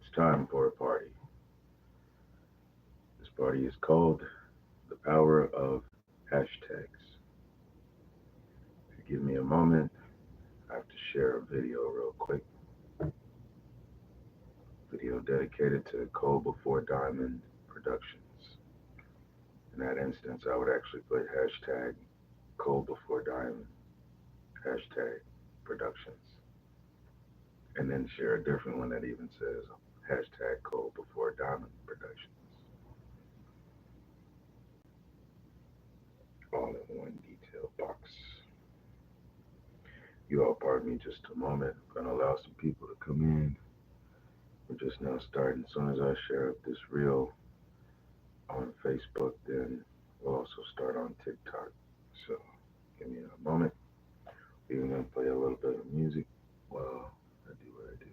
It's time for a party. This party is called The Power of Hashtags. If you give me a moment, I have to share a video real quick. Video dedicated to Coal Before Diamond Productions. In that instance, I would actually put hashtag Coal Before Diamond, hashtag Productions, and then share a different one that even says hashtag Coal Before Diamond Productions. All in one detailed box. You all pardon me just a moment. I'm going to allow some people to come in. We're just now starting. As soon as I share up this reel on Facebook, then we'll also start on TikTok. So give me a moment. We're going to play a little bit of music while I do what I do.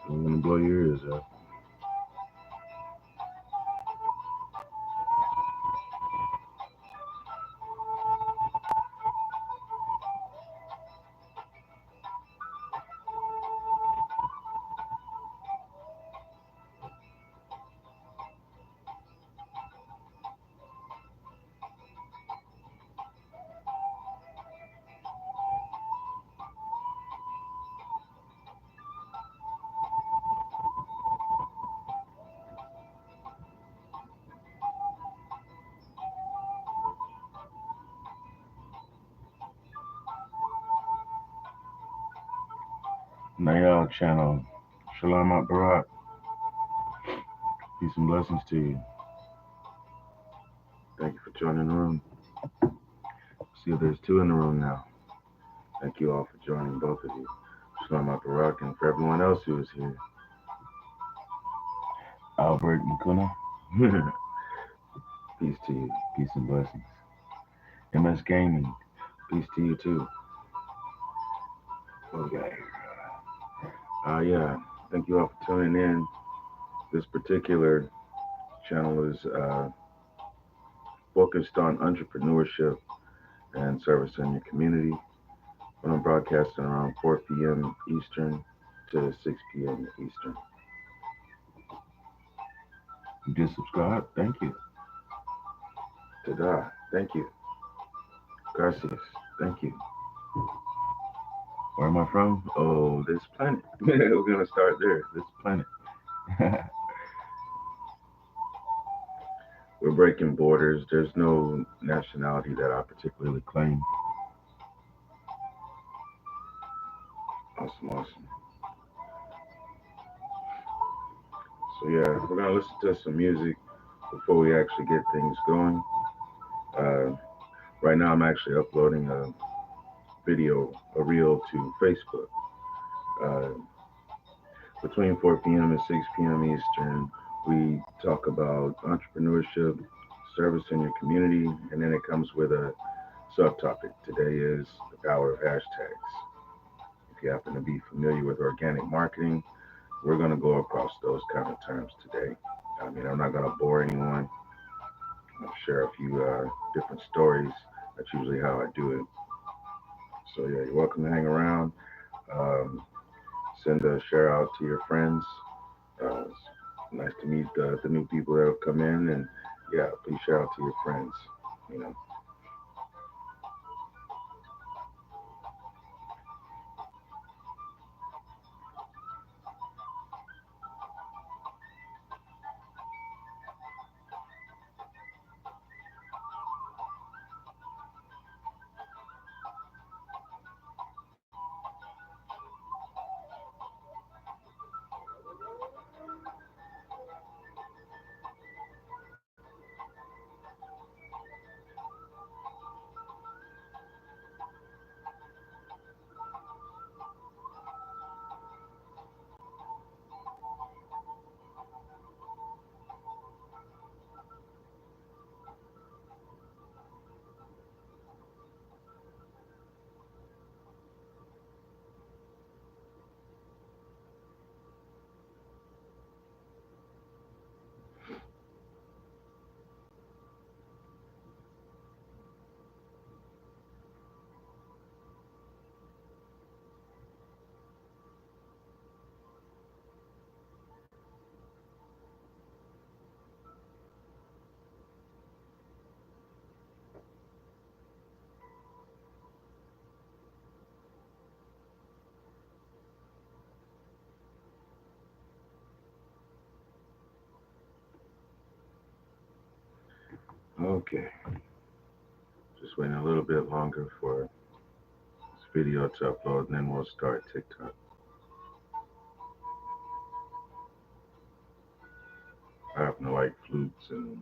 I'm going to blow your ears out. Nayal channel. Shalom Barak. Peace and blessings to you. Thank you for joining the room. See if there's two in the room now. Thank you all for joining, both of you. Shalom Barak, and for everyone else who is here. Albert Makuna. Peace to you. Peace and blessings. MS Gaming. Peace to you too. Okay. Yeah. Thank you all for tuning in. This particular channel is focused on entrepreneurship and service in your community. When I'm broadcasting around 4 p.m. Eastern to 6 p.m. Eastern. You just subscribed? Thank you. Tada. Thank you. Gracias. Thank you. Where am I from? Oh, this planet. We're going to start there. This planet. We're breaking borders. There's no nationality that I particularly claim. Awesome, awesome. So yeah, we're gonna listen to some music before we actually get things going. Uh, right now, I'm actually uploading a video, a reel to Facebook. Uh, between 4 p.m. and 6 p.m. Eastern, we talk about entrepreneurship, service in your community, and then it comes with a subtopic. Today is the power of hashtags. If you happen to be familiar with organic marketing, we're going to go across those kind of terms today. I mean, I'm not going to bore anyone. I'll share a few different stories. That's usually how I do it. So, yeah, you're welcome to hang around. Um, Send a share out to your friends. It's nice to meet the new people that have come in. And, yeah, please share out to your friends. You know, Okay, just waiting a little bit longer for this video to upload, and then we'll start TikTok. I happen to like flutes, and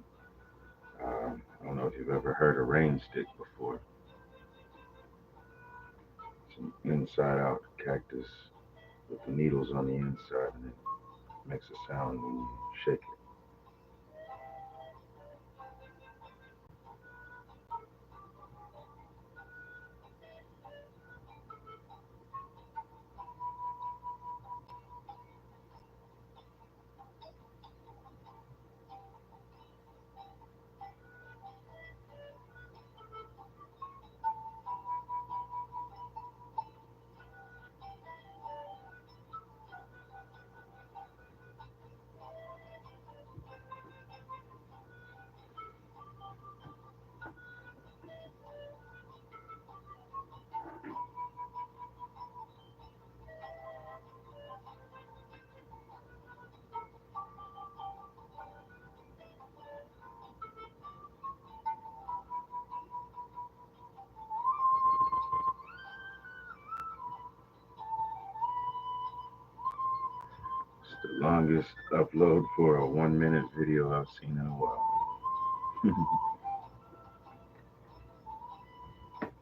I don't know if you've ever heard a rain stick before. It's an inside-out cactus with the needles on the inside, and it makes a sound when you shake it. It's the longest upload for a 1 minute video I've seen in a while.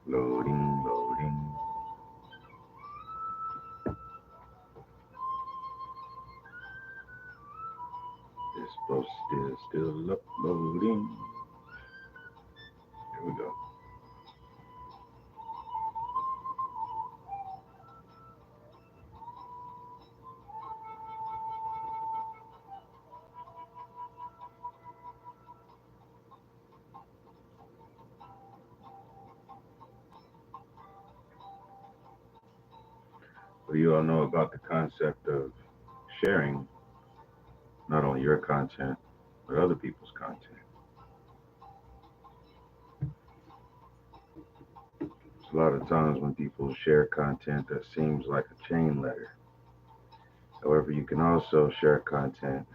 Loading, loading. This post is still uploading. Here we go. What do you all know about the concept of sharing not only your content, but other people's content? There's a lot of times when people share content that seems like a chain letter. However, you can also share content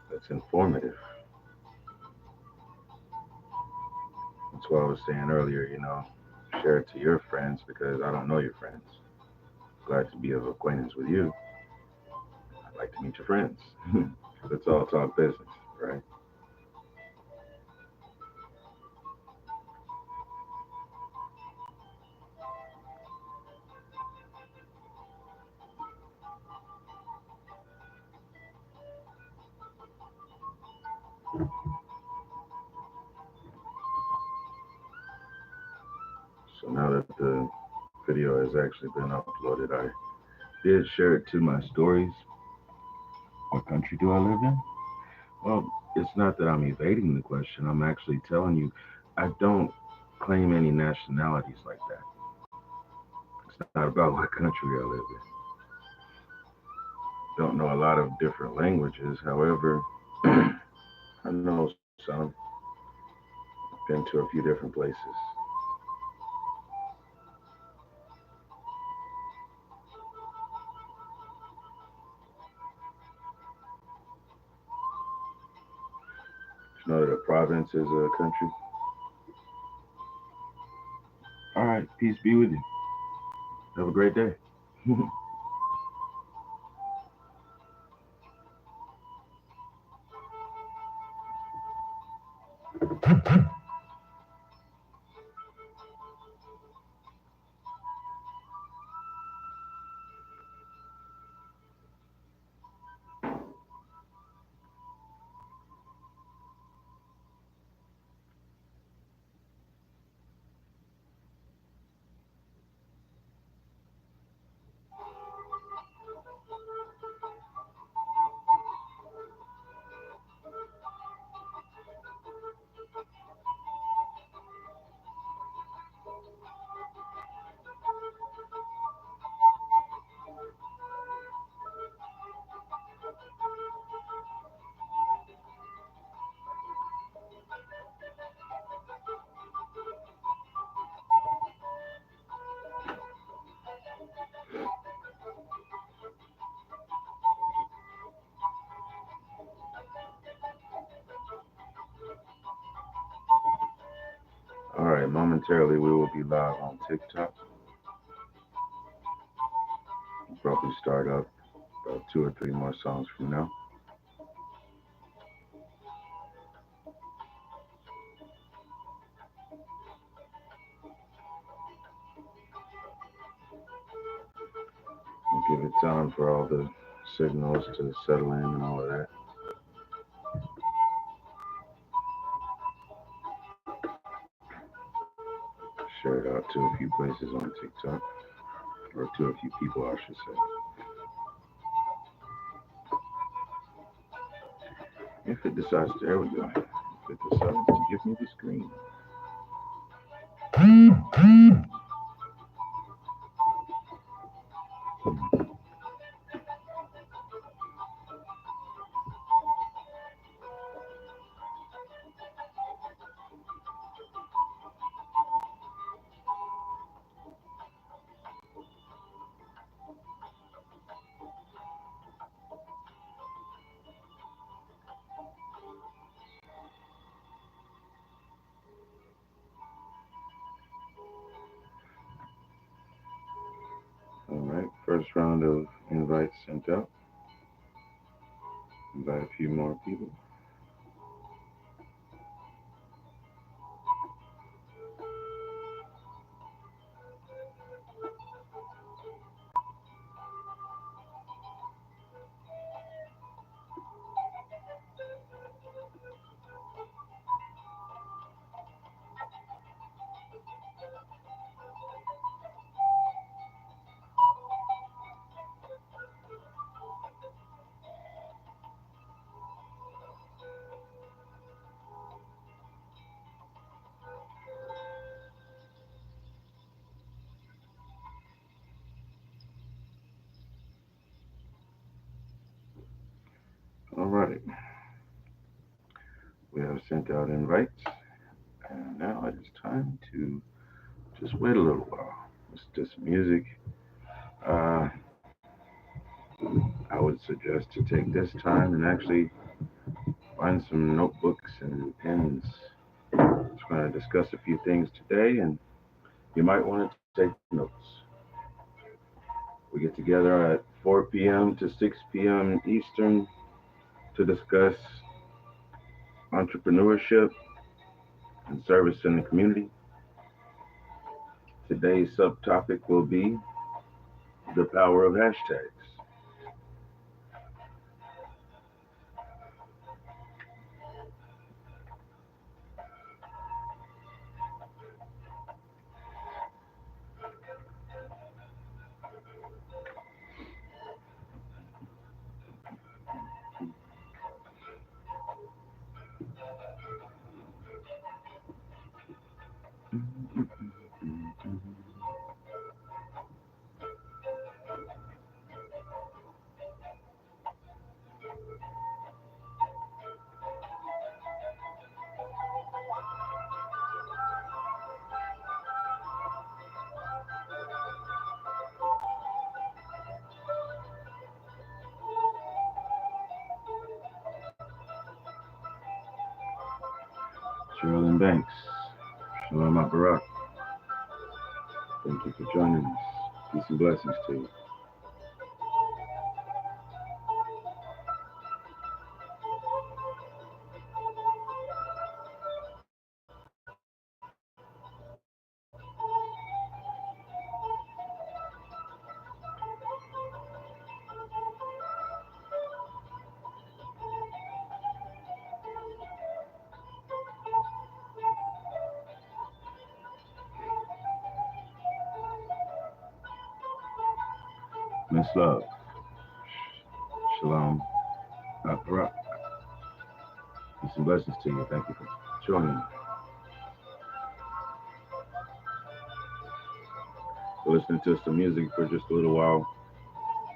that's informative. That's why I was saying earlier, share it to your friends because I don't know your friends. Glad to be of acquaintance with you. I'd like to meet your friends. Let's all talk business, right? So now that the video has actually been uploaded, I did share it to my stories. What country do I live in? Well, it's not that I'm evading the question. I'm actually telling you, I don't claim any nationalities like that. It's not about what country I live in. Don't know a lot of different languages. However, I know some. Been to a few different places. You know that a province is a country? All right, peace be with you. Have a great day. momentarily we will be live on TikTok. We'll probably start up about 2 or 3 more songs from now. We'll give it time for all the signals to settle in and all of that. Share it out to a few places on TikTok, or to a few people, I should say. If it decides, there we go. If it decides to give me the screen. All right, first round of invites sent out. Invite a few more people. All right, we have sent out invites, and now it is time to just wait a little while. Let's do some music. Uh, I would suggest to take this time and actually find some notebooks and pens. Just going to discuss a few things today, and you might want to take notes. We get together at 4 p.m. to 6 p.m. Eastern to discuss entrepreneurship and service in the community. Today's subtopic will be the power of hashtags. Sherilyn Banks, Shalom Barak, thank you for joining us. Peace and blessings to you. Miss Love, Shalom Barak, peace and blessings to you. Thank you for joining us. We're listening to some music for just a little while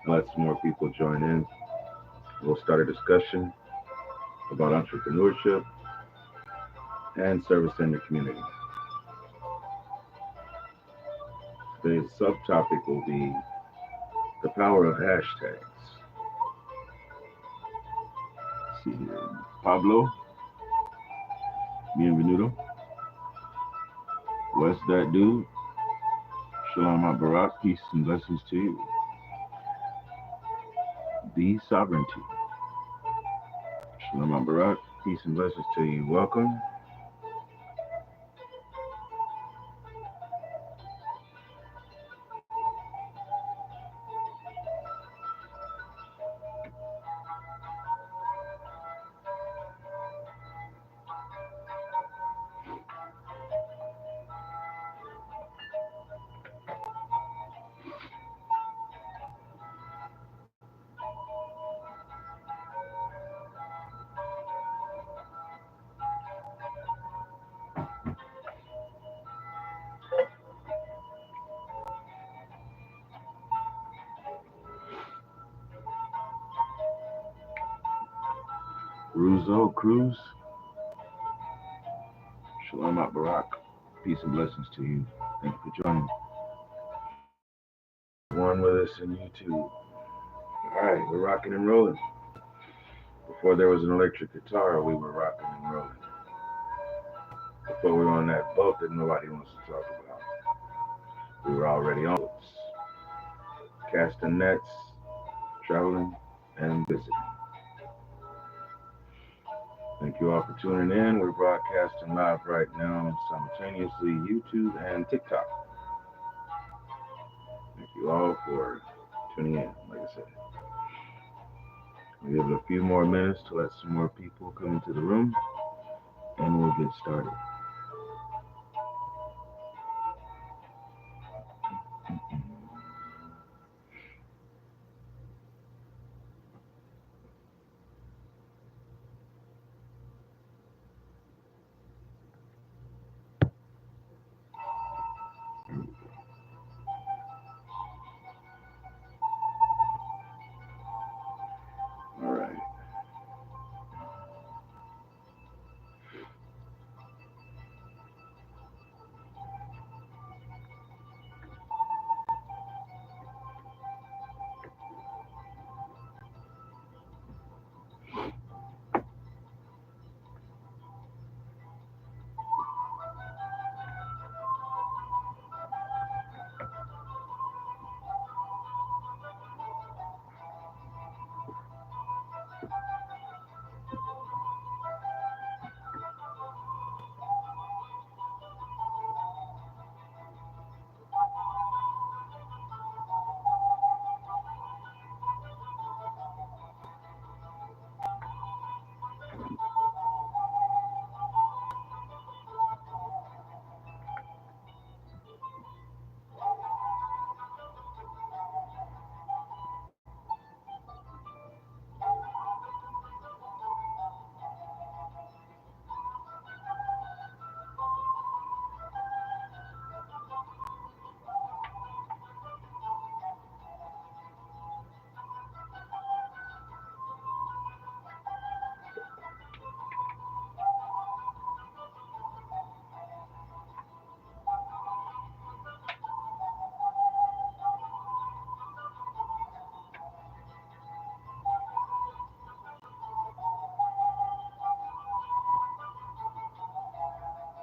and let some more people join in. We'll start a discussion about entrepreneurship and service in the community. Today's subtopic will be the power of hashtags. Let's see here. Pablo, bienvenido. What's that, dude? Shalom Barak, peace and blessings to you. The sovereignty. Shalom Barak, peace and blessings to you. Welcome. Ruzo Cruz. Shalom Barak, peace and blessings to you. Thank you for joining. One with us in YouTube. All right, we're rocking and rolling. Before there was an electric guitar, we were rocking and rolling. Before we were on that boat that nobody wants to talk about, we were already on boats, casting nets, traveling, and visiting. Thank you all for tuning in. We're broadcasting live right now, simultaneously YouTube and TikTok. Thank you all for tuning in. Like I said, we have a few more minutes to let some more people come into the room, and we'll get started. All right.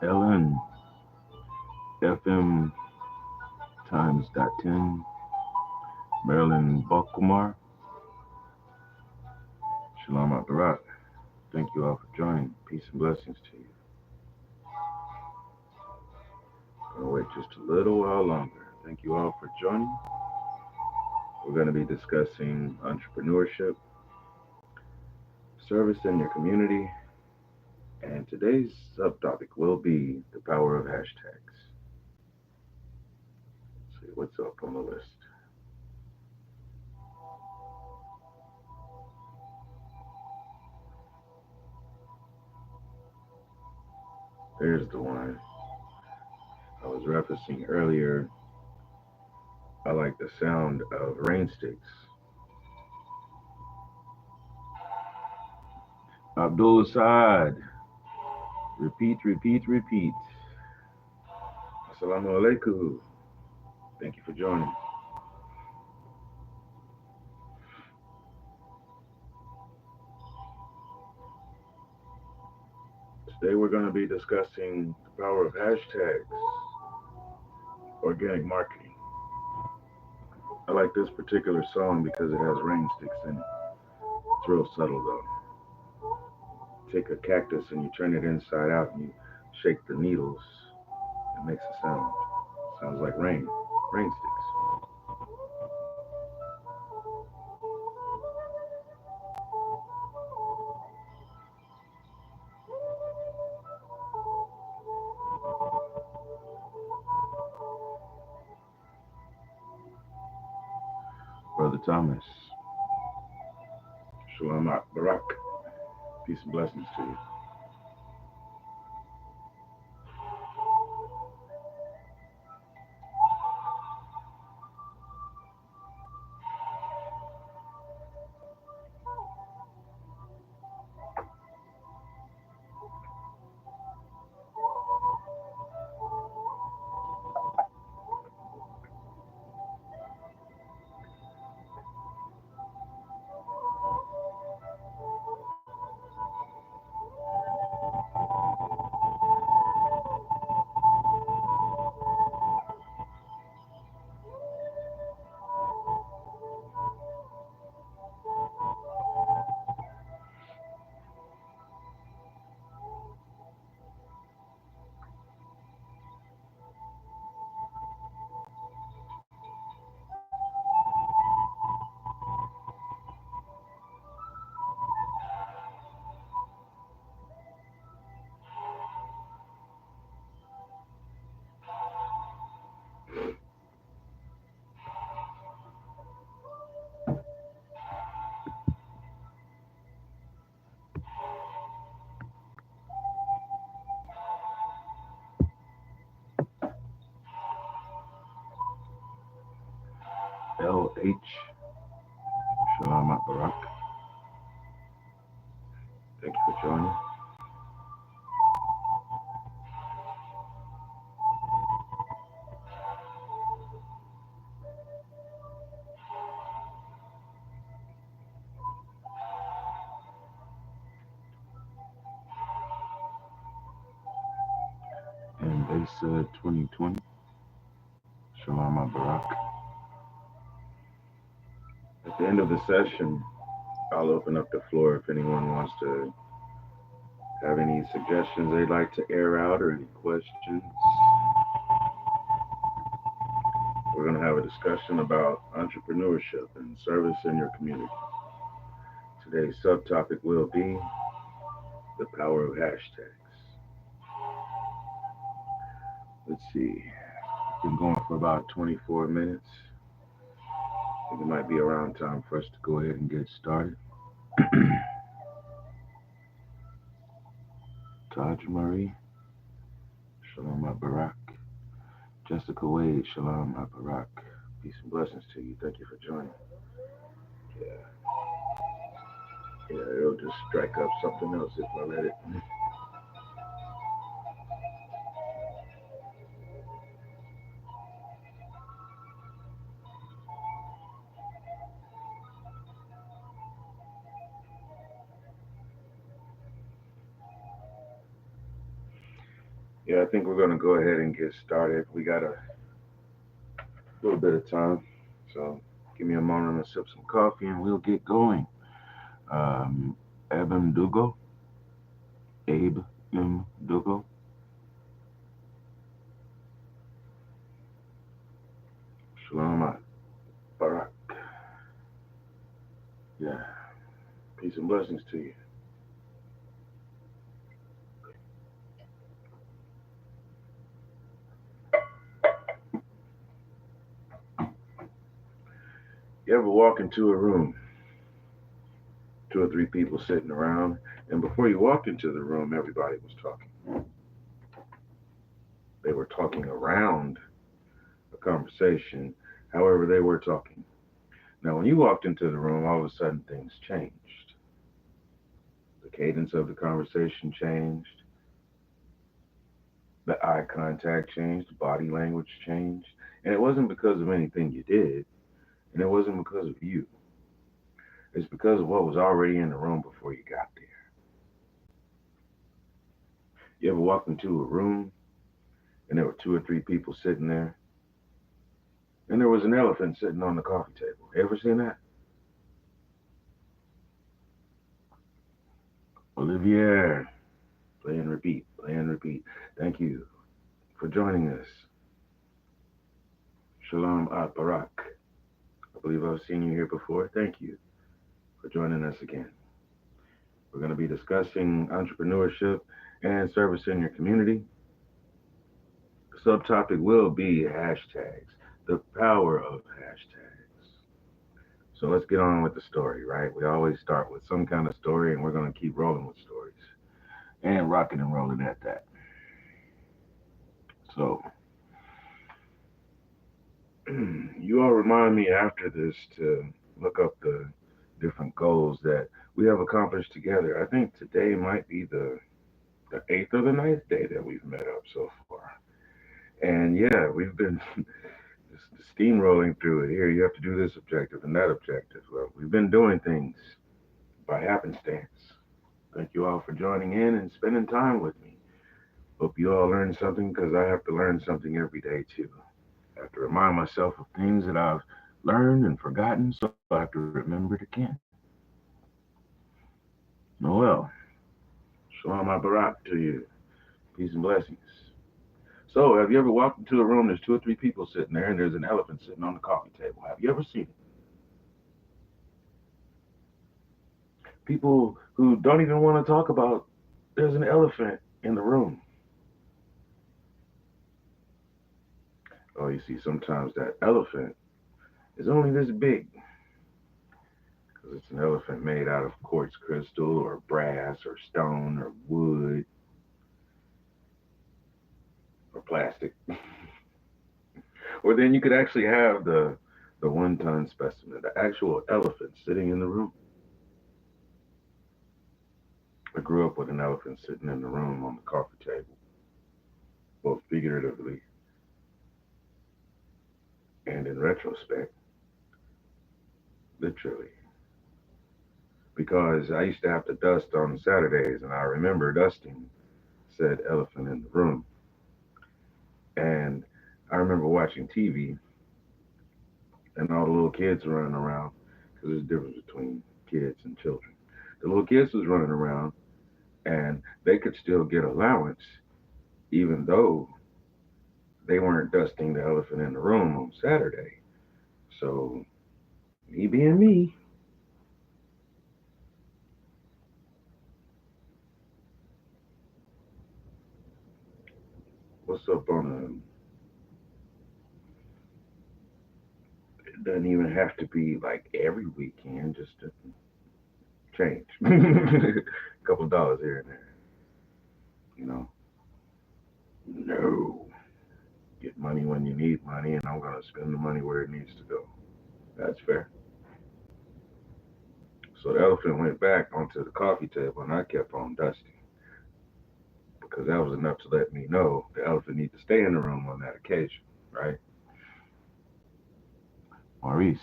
LN FM times .10, Marilyn Balkumar, Shalom Barak. Thank you all for joining. Peace and blessings to you. Gonna wait just a little while longer. Thank you all for joining. We're going to be discussing entrepreneurship, service in your community, and today's subtopic will be the power of hashtags. Let's see what's up on the list. There's the one I was referencing earlier. I like the sound of rain sticks. Abdul Saad. Repeat, repeat, repeat. Assalamu alaikum. Thank you for joining. Today we're going to be discussing the power of hashtags. organic marketing. I like this particular song because it has rain sticks in it. It's real subtle though. Take a cactus and you turn it inside out and you shake the needles. It makes a sound. Sounds like rain. Rain sticks. Brother Thomas. Shalom Barak. Peace and blessings to you. LH. Shalom Barak. Thank you for joining. And they said 2020. Shalom Barak. At the end of the session, I'll open up the floor if anyone wants to have any suggestions they'd like to air out or any questions. We're going to have a discussion about entrepreneurship and service in your community. Today's subtopic will be the power of hashtags. Let's see. Been going for about 24 minutes. I think it might be around time for us to go ahead and get started. Taj Marie, Shalom Barak. Jessica Wade, Shalom Barak. Peace and blessings to you. Thank you for joining. Yeah, it'll just strike up something else if I let it. Yeah, I think we're going to go ahead and get started. We got a little bit of time, so give me a moment to sip some coffee and we'll get going. Abe M. Dugo. Shalom Barak. Yeah, peace and blessings to you. You ever walk into a room, 2 or 3 people sitting around, and before you walked into the room, everybody was talking. They were talking around a conversation, however they were talking. Now, when you walked into the room, all of a sudden things changed. The cadence of the conversation changed. The eye contact changed. The body language changed. And it wasn't because of anything you did, and it wasn't because of you. It's because of what was already in the room before you got there. You ever walked into a room and there were 2 or 3 people sitting there and there was an elephant sitting on the coffee table. Ever seen that? Olivier, play and repeat, play and repeat. Thank you for joining us. Shalom at Barak. I believe I've seen you here before. Thank you for joining us again. We're going to be discussing entrepreneurship and service in your community. The subtopic will be hashtags, the power of hashtags. So let's get on with the story, right? We always start with some kind of story, and we're going to keep rolling with stories and rocking and rolling at that. So, you all remind me after this to look up the different goals that we have accomplished together. I think today might be the eighth or the ninth day that we've met up so far. And yeah, we've been just steamrolling through it. Here, you have to do this objective and that objective. Well, we've been doing things by happenstance. Thank you all for joining in and spending time with me. Hope you all learned something because I have to learn something every day too. I have to remind myself of things that I've learned and forgotten, so I have to remember it again. Oh well, shalom barak to you. Peace and blessings. So, have you ever walked into a room, there's two or three people sitting there, and there's an elephant sitting on the coffee table? Have you ever seen it? People who don't even want to talk about there's an elephant in the room. Oh, you see, sometimes that elephant is only this big because it's an elephant made out of quartz crystal or brass or stone or wood or plastic. Or then you could actually have the 1 ton specimen, the actual elephant sitting in the room. I grew up with an elephant sitting in the room on the coffee table, both figuratively and in retrospect, literally. Because I used to have to dust on Saturdays, and I remember dusting said elephant in the room. And I remember watching TV and all the little kids running around, because there's a difference between kids and children. The little kids was running around, and they could still get allowance, even though they weren't dusting the elephant in the room on Saturday. So, me being me, what's up on it doesn't even have to be like every weekend, just to change. A couple of dollars here and there, you know. No. Get money when you need money, and I'm going to spend the money where it needs to go. That's fair. So the elephant went back onto the coffee table, and I kept on dusting because that was enough to let me know the elephant needs to stay in the room on that occasion, right? Maurice,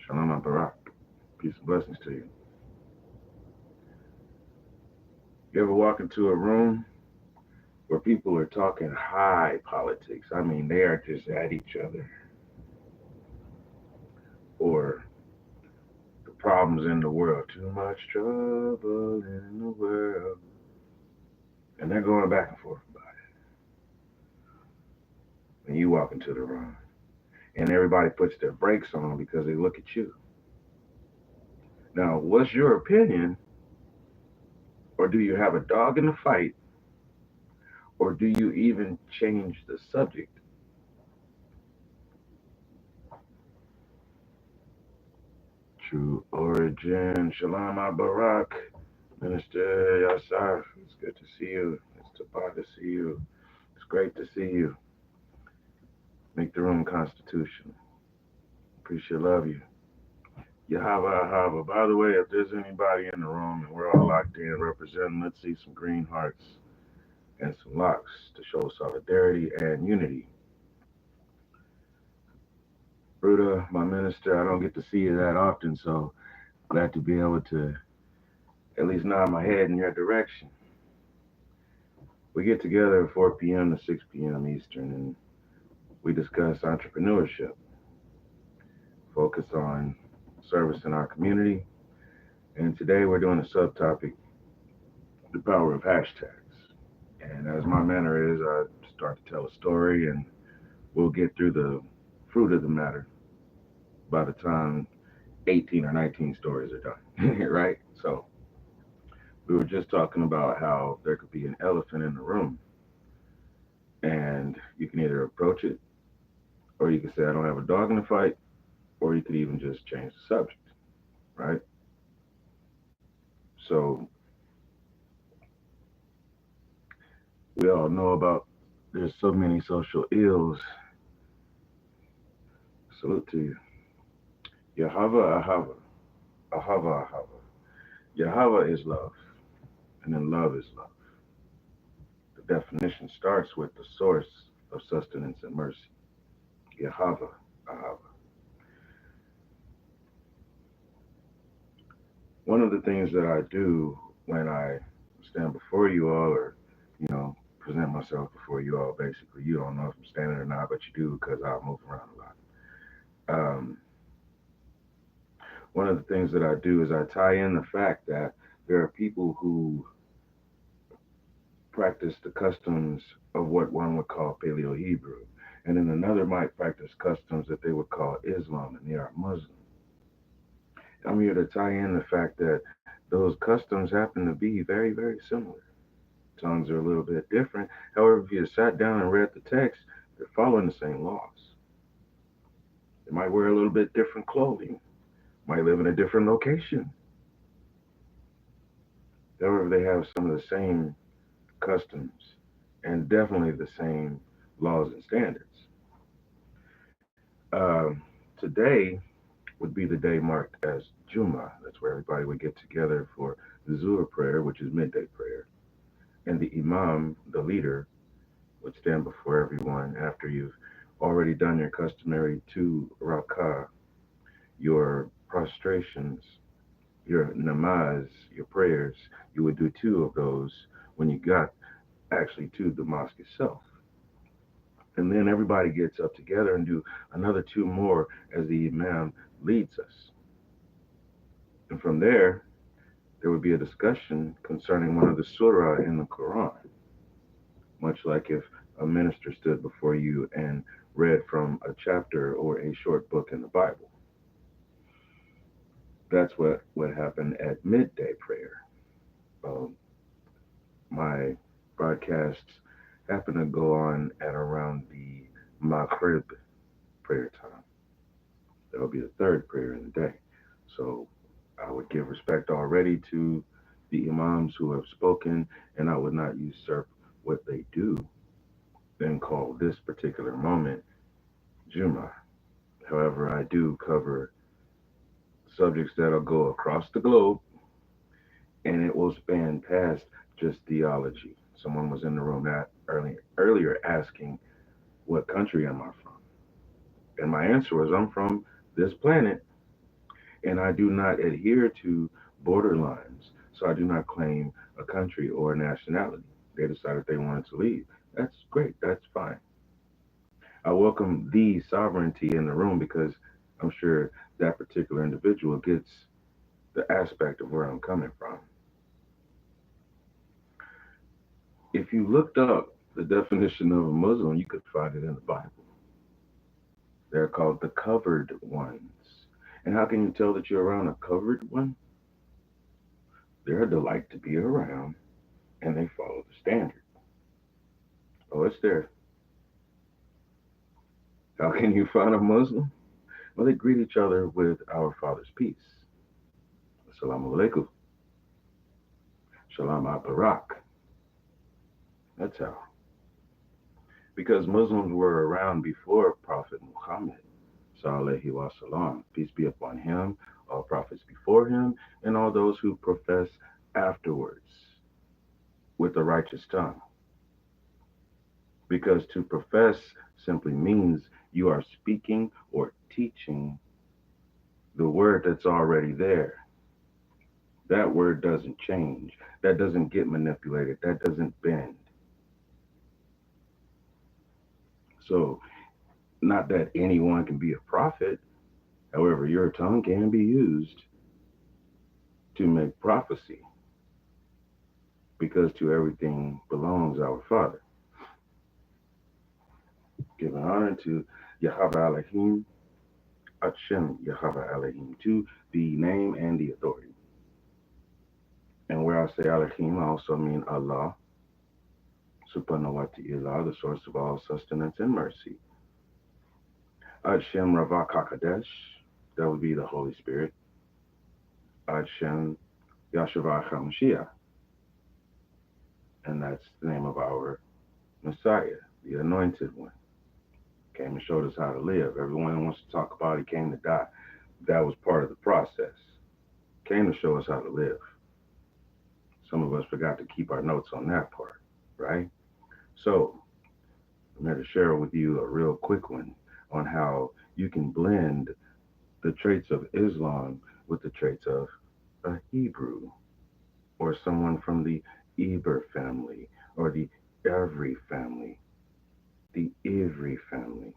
Shalom Barak, peace and blessings to you. You ever walk into a room where people are talking high politics? I mean, they are just at each other, or the problems in the world. Too much trouble in the world. And they're going back and forth about it. And you walk into the room, and everybody puts their brakes on because they look at you. Now, what's your opinion? Or do you have a dog in the fight? Or do you even change the subject? True origin, Shalom Barak, Minister Yasar. It's good to see you. It's Tabah to see you. It's great to see you. Make the room constitutional. Appreciate love you. Yahaba Ahaba. By the way, if there's anybody in the room and we're all locked in representing, let's see some green hearts and some locks to show solidarity and unity. Bruda, my minister, I don't get to see you that often, so glad to be able to at least nod my head in your direction. We get together at 4 p.m. to 6 p.m. Eastern, and We discuss entrepreneurship, focus on service in our community, and today we're doing a subtopic, the power of hashtags. And as my manner is, I start to tell a story and we'll get through the fruit of the matter by the time 18 or 19 stories are done, right? So we were just talking about how there could be an elephant in the room and you can either approach it or you can say, I don't have a dog in the fight, or you could even just change the subject, right? So we all know about there's so many social ills. Salute to you. Yahava Ahava. Ahava Ahava. Yahava is love, and then love is love. The definition starts with the source of sustenance and mercy. Yahava Ahava. One of the things that I do when I stand before you all, or, present myself before you all, basically, you don't know if I'm standing or not, but you do because I move around a lot. Um, One of the things that I do is I tie in the fact that there are people who practice the customs of what one would call Paleo Hebrew, and then another might practice customs that they would call Islam, and they are Muslim. I'm here to tie in the fact that those customs happen to be very, very similar. Tongues are a little bit different. However, if you sat down and read the text, they're following the same laws. They might wear a little bit different clothing, might live in a different location. However, they have some of the same customs and definitely the same laws and standards. Um, Today would be the day marked as Juma. That's where everybody would get together for the Zuhr prayer, which is midday prayer. And the Imam, the leader, would stand before everyone after you've already done your customary 2 rak'ah, your prostrations, your namaz, your prayers. You would do two of those when you got actually to the mosque itself. And then everybody gets up together and do another two more as the Imam leads us. And from there would be a discussion concerning one of the surah in the Quran, much like if a minister stood before you and read from a chapter or a short book in the Bible. That's what would happen at midday prayer. Um, my broadcasts happen to go on at around the Maghrib prayer time. That'll be the third prayer in the day. So I would give respect already to the Imams who have spoken, and I would not usurp what they do, then call this particular moment Juma. However, I do cover subjects that'll go across the globe and it will span past just theology. Someone was in the room that earlier asking, what country am I from? And my answer was, I'm from this planet and I do not adhere to borderlines. So I do not claim a country or a nationality. They decided they wanted to leave. That's great. That's fine. I welcome the sovereignty in the room because I'm sure that particular individual gets the aspect of where I'm coming from. If you looked up the definition of a Muslim, you could find it in the Bible. They're called the covered ones. And how can you tell that you're around a covered one? They're a delight to be around and they follow the standard. Oh, it's there. How can you find a Muslim? Well, they greet each other with our Father's peace. Assalamu alaikum. Shalom Barak. That's how. Because Muslims were around before Prophet Muhammad, Sallallahu Alaihi Wasallam, peace be upon him, all prophets before him, and all those who profess afterwards with a righteous tongue. Because to profess simply means you are speaking or teaching the word that's already there. That word doesn't change. That doesn't get manipulated. That doesn't bend. So Not that anyone can be a prophet. However, your tongue can be used to make prophecy because to everything belongs our Father. Giving honor to Yahweh Elohim, Hashem Yahweh Elohim, to the name and the authority. And where I say Elohim, I also mean Allah, subhanahu wa ta'ala, the source of all sustenance and mercy. Hashem Ravak HaKadesh, that would be the Holy Spirit. Hashem Yahshua HaMashiach, and that's the name of our Messiah, the Anointed One. Came and showed us how to live. Everyone wants to talk about he came to die. That was part of the process. Came to show us how to live. Some of us forgot to keep our notes on that part, right? So, I'm here to share with you a real quick one on how you can blend the traits of Islam with the traits of a Hebrew or someone from the Eber family or the Every family, the Ivry family.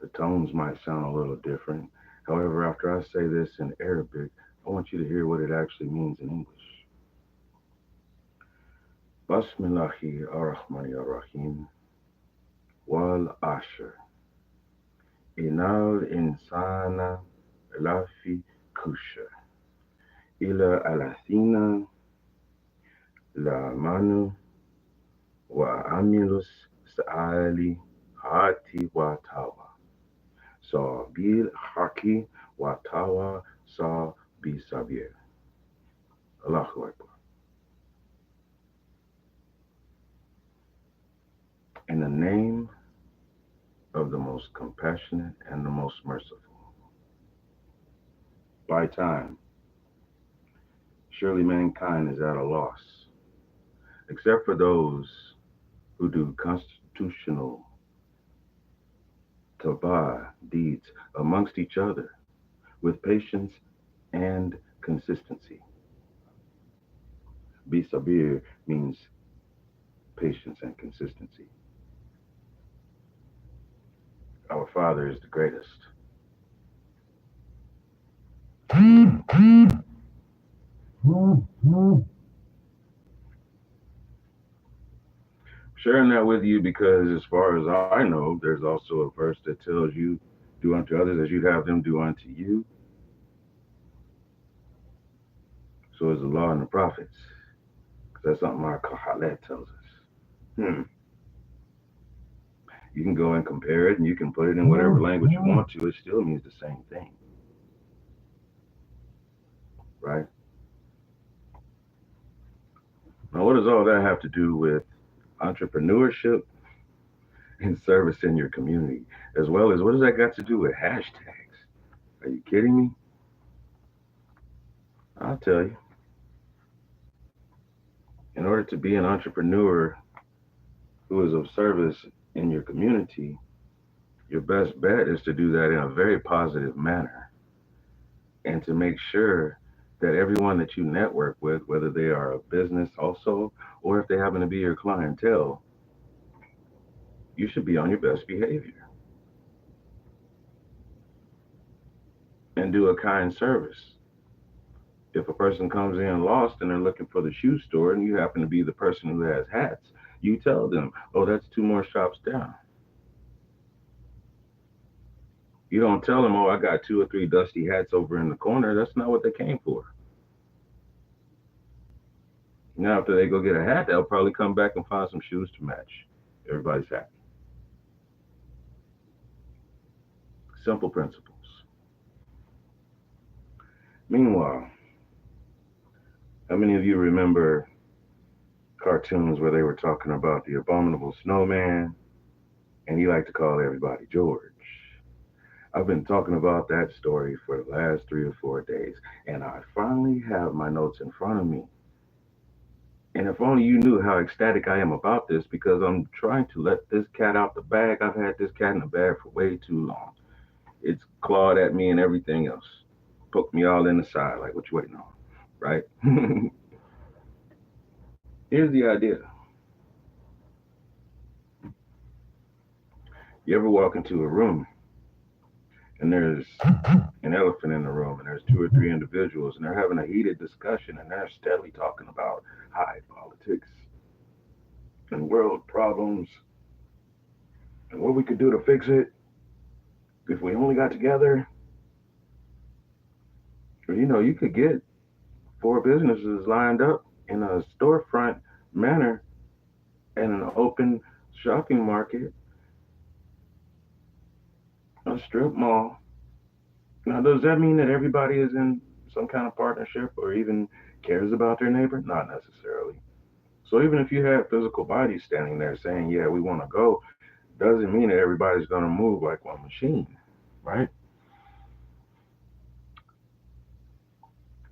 The tones might sound a little different. However, after I say this in Arabic, I want you to hear what it actually means in English. Basmillahi ar-Rahmani ar-Rahim wal Ashr. Inal insana lafi kusha. Ila alathina la manu wa amilus sa'ali hati wa tawa. Sa bil haki wa tawa sa bi sabir. Allahu Akbar. In the name of the most compassionate and the most merciful. By time, surely mankind is at a loss, except for those who do constitutional tabah deeds amongst each other with patience and consistency. Bi sabir means patience and consistency. Our Father is the greatest. Sharing that with you because as far as I know, there's also a verse that tells you, do unto others as you'd have them do unto you. So is the law and the prophets. Because that's something our Kohelet tells us. You can go and compare it and you can put it in whatever language you want to. It still means the same thing. Right? Now, what does all that have to do with entrepreneurship and service in your community? As well as what does that got to do with hashtags? Are you kidding me? I'll tell you. In order to be an entrepreneur who is of service in your community, your best bet is to do that in a very positive manner and to make sure that everyone that you network with, whether they are a business also or if they happen to be your clientele, you should be on your best behavior and do a kind service. If a person comes in lost and they're looking for the shoe store and you happen to be the person who has hats, you tell them, oh, that's 2 more shops down. You don't tell them, oh, I got 2 or 3 dusty hats over in the corner. That's not what they came for. Now, after they go get a hat, they'll probably come back and find some shoes to match. Everybody's happy. Simple principles. Meanwhile, how many of you remember cartoons where they were talking about the abominable snowman and he liked to call everybody George? I've been talking about that story for the last 3 or 4 days, and I finally have my notes in front of me. And if only you knew how ecstatic I am about this, because I'm trying to let this cat out the bag. I've had this cat in the bag for way too long. It's clawed at me and everything else. Poked me all in the side, like, what you waiting on, right? Here's the idea. You ever walk into a room and there's an elephant in the room and there's two or three individuals and they're having a heated discussion and they're steadily talking about high politics and world problems and what we could do to fix it if we only got together. Or, you could get four businesses lined up in a storefront manner in an open shopping market, a strip mall. Now, does that mean that everybody is in some kind of partnership or even cares about their neighbor? Not necessarily. So even if you have physical bodies standing there saying, yeah, we want to go, doesn't mean that everybody's going to move like one machine, right?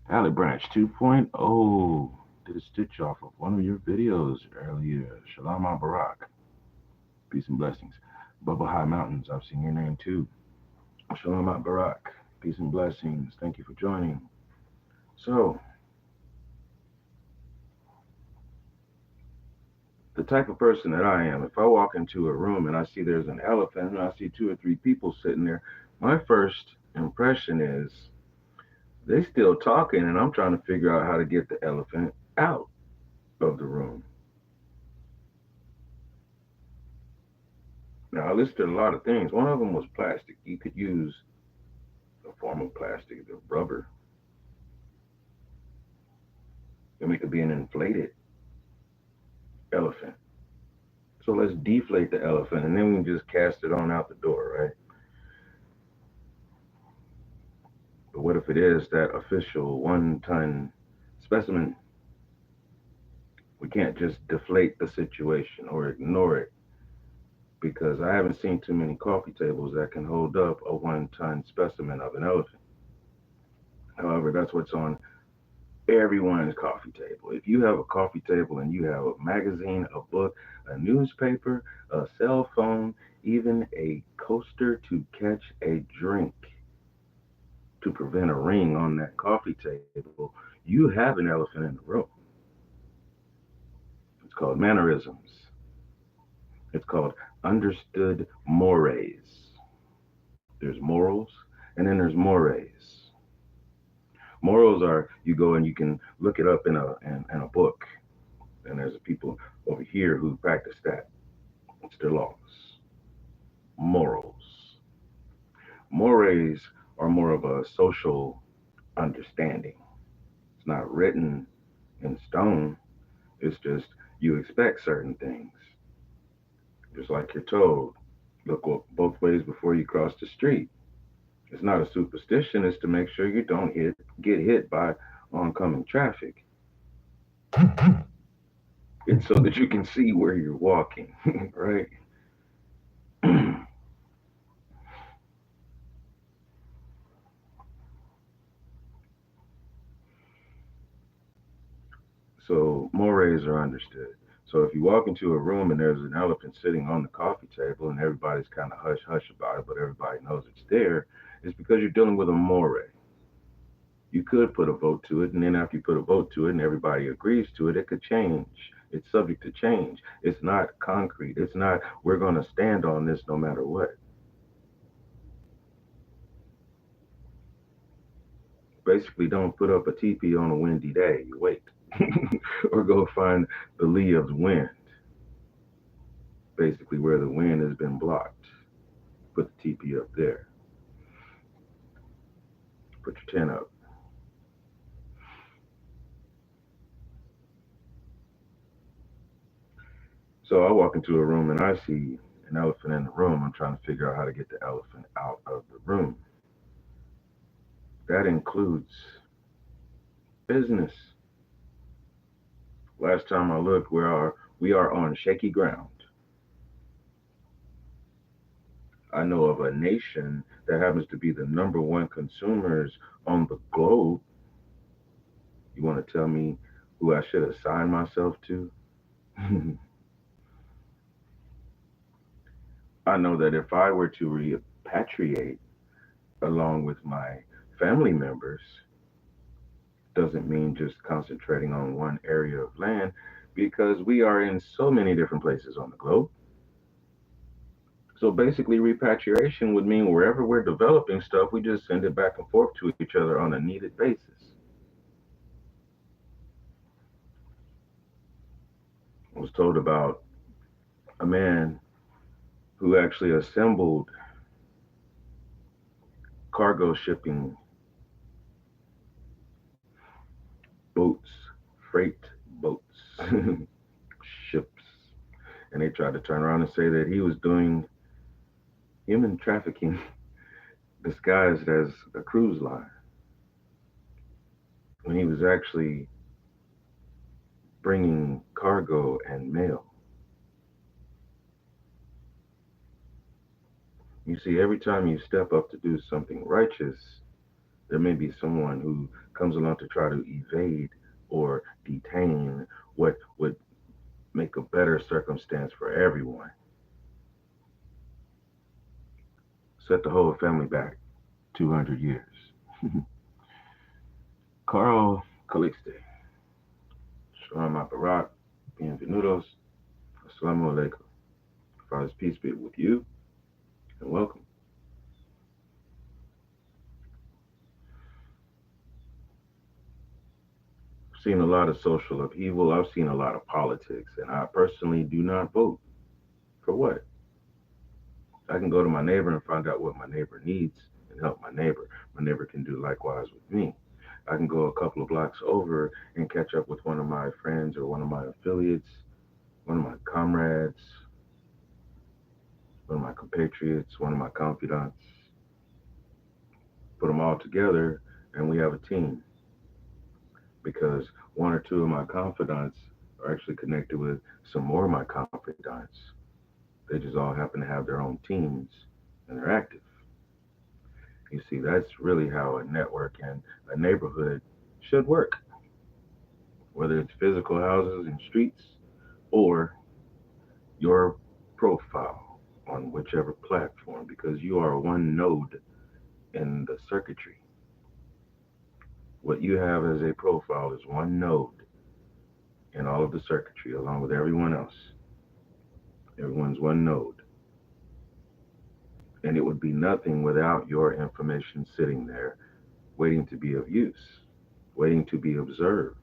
Alley Branch 2.0 did a stitch off of one of your videos earlier. Shalom al Barak. Peace and blessings. Bubba High Mountains, I've seen your name too. Shalom al Barak. Peace and blessings. Thank you for joining. So, the type of person that I am, if I walk into a room and I see there's an elephant and I see two or three people sitting there, my first impression is they still talking and I'm trying to figure out how to get the elephant out of the room. Now, I listed a lot of things. One of them was plastic. You could use a form of plastic, the rubber, and it could be an inflated elephant. So let's deflate the elephant and then we can just cast it on out the door, right? But what if it is that official 1 ton specimen? We can't just deflate the situation or ignore it because I haven't seen too many coffee tables that can hold up a 1 ton specimen of an elephant. However, that's what's on everyone's coffee table. If you have a coffee table and you have a magazine, a book, a newspaper, a cell phone, even a coaster to catch a drink to prevent a ring on that coffee table, you have an elephant in the room. It's called mannerisms. It's called understood mores. There's morals and then there's mores. Morals are you go and you can look it up in a book, and there's people over here who practice that. It's their laws. Morals. Mores are more of a social understanding. It's not written in stone. It's just you expect certain things. Just like you're told, look both ways before you cross the street. It's not a superstition. It's to make sure you don't get hit by oncoming traffic. It's so that you can see where you're walking, right? So mores are understood. So if you walk into a room and there's an elephant sitting on the coffee table and everybody's kind of hush hush about it, but everybody knows it's there, it's because you're dealing with a more. You could put a vote to it, and then after you put a vote to it and everybody agrees to it, it could change. It's subject to change. It's not concrete. It's not we're going to stand on this no matter what. Basically, don't put up a teepee on a windy day. You wait, or go find the lee of the wind. Basically, where the wind has been blocked. Put the teepee up there. Put your tent up. So I walk into a room and I see an elephant in the room. I'm trying to figure out how to get the elephant out of the room. That includes business. Last time I looked, we are on shaky ground. I know of a nation that happens to be the number one consumers on the globe. You want to tell me who I should assign myself to? I know that if I were to repatriate along with my family members, doesn't mean just concentrating on one area of land because we are in so many different places on the globe. So basically, repatriation would mean wherever we're developing stuff, we just send it back and forth to each other on a needed basis. I was told about a man who actually assembled cargo shipping boats, freight boats, ships, and they tried to turn around and say that he was doing human trafficking disguised as a cruise line when he was actually bringing cargo and mail. You see, every time you step up to do something righteous, there may be someone who comes along to try to evade or detain what would make a better circumstance for everyone. Set the whole family back 200 years. Carl Calixte, Shalom Aparat, Bienvenidos, Assalamu Alaikum. Father's peace be with you, and welcome. I've seen a lot of social upheaval. I've seen a lot of politics, and I personally do not vote. For what? I can go to my neighbor and find out what my neighbor needs and help my neighbor. My neighbor can do likewise with me. I can go a couple of blocks over and catch up with one of my friends or one of my affiliates, one of my comrades, one of my compatriots, one of my confidants. Put them all together and we have a team because one or two of my confidants are actually connected with some more of my confidants. They just all happen to have their own teams and they're active. You see, that's really how a network and a neighborhood should work, whether it's physical houses and streets or your profile on whichever platform, because you are one node in the circuitry. What you have as a profile is one node in all of the circuitry, along with everyone else. Everyone's one node. And it would be nothing without your information sitting there, waiting to be of use, waiting to be observed,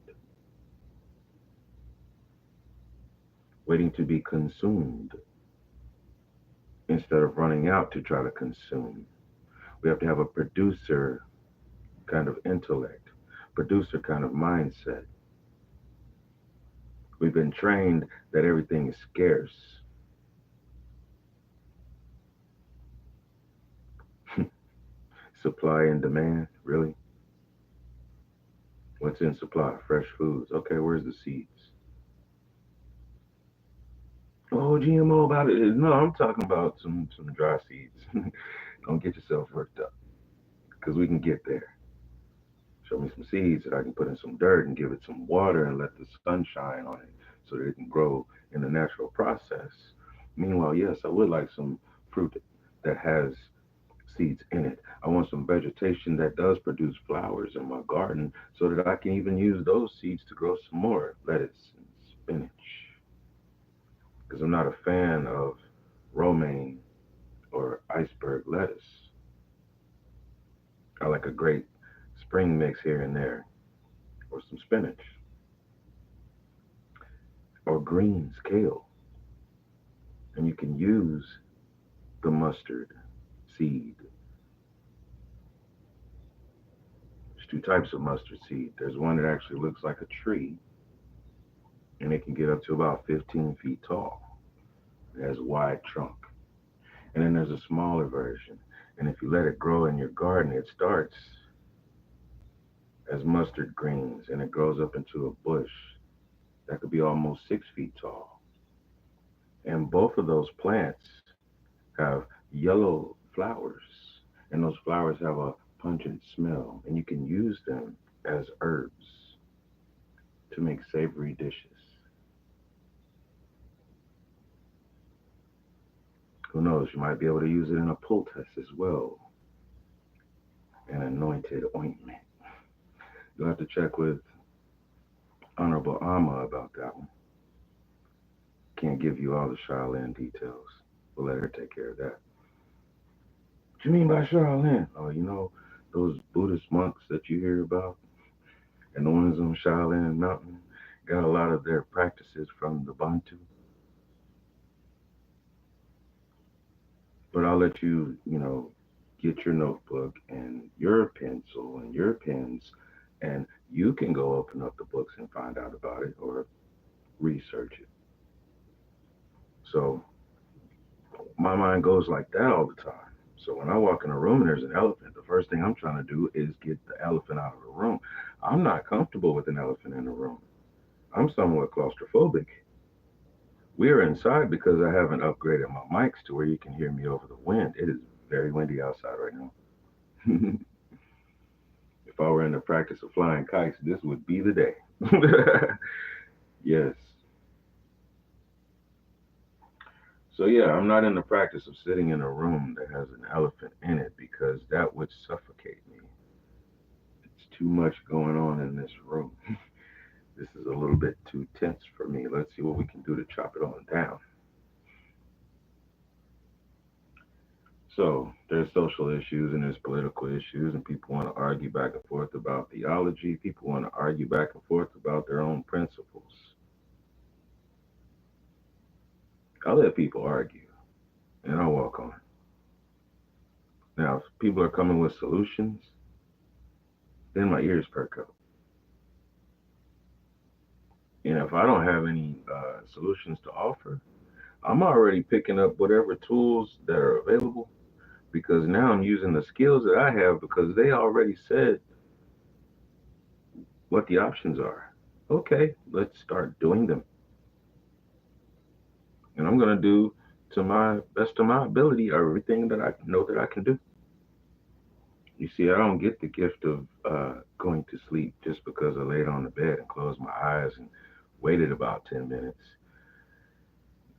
waiting to be consumed, instead of running out to try to consume. We have to have a producer kind of intellect, producer kind of mindset. We've been trained that everything is scarce. Supply and demand, really? What's in supply? Fresh foods. Okay, where's the seeds? Oh, GMO about it. No, I'm talking about some dry seeds. Don't get yourself worked up because we can get there. Show me some seeds that I can put in some dirt and give it some water and let the sun shine on it so that it can grow in the natural process. Meanwhile, yes, I would like some fruit that has seeds in it. I want some vegetation that does produce flowers in my garden so that I can even use those seeds to grow some more lettuce and spinach. Because I'm not a fan of romaine or iceberg lettuce. I like a great spring mix here and there, or some spinach, or greens, kale. And you can use the mustard seed. There's two types of mustard seed. There's one that actually looks like a tree, and it can get up to about 15 feet tall. It has a wide trunk. And then there's a smaller version. And if you let it grow in your garden, it starts as mustard greens and it grows up into a bush that could be almost 6 feet tall. And both of those plants have yellow flowers, and those flowers have a pungent smell, and you can use them as herbs to make savory dishes. Who knows, you might be able to use it in a poultice as well, an anointed ointment. You'll have to check with Honorable Amma about that one. Can't give you all the Shaolin details. We'll let her take care of that. What you mean by Shaolin? Oh, those Buddhist monks that you hear about, and the ones on Shaolin Mountain got a lot of their practices from the Bantu. But I'll let you, get your notebook and your pencil and your pens, and you can go open up the books and find out about it or research it. So my mind goes like that all the time. So when I walk in a room and there's an elephant, the first thing I'm trying to do is get the elephant out of the room. I'm not comfortable with an elephant in the room. I'm somewhat claustrophobic. We're inside because I haven't upgraded my mics to where you can hear me over the wind. It is very windy outside right now. If I were in the practice of flying kites, this would be the day. Yes. So yeah, I'm not in the practice of sitting in a room that has an elephant in it because that would suffocate me. It's too much going on in this room. This is a little bit too tense for me. Let's see what we can do to chop it on down. So there's social issues and there's political issues, and people want to argue back and forth about theology. People want to argue back and forth about their own principles. I let people argue and I walk on. Now, if people are coming with solutions, then my ears perk up. And if I don't have any solutions to offer, I'm already picking up whatever tools that are available because now I'm using the skills that I have because they already said what the options are. Okay, let's start doing them. And I'm going to do to my best of my ability everything that I know that I can do. You see, I don't get the gift of going to sleep just because I laid on the bed and closed my eyes and waited about 10 minutes.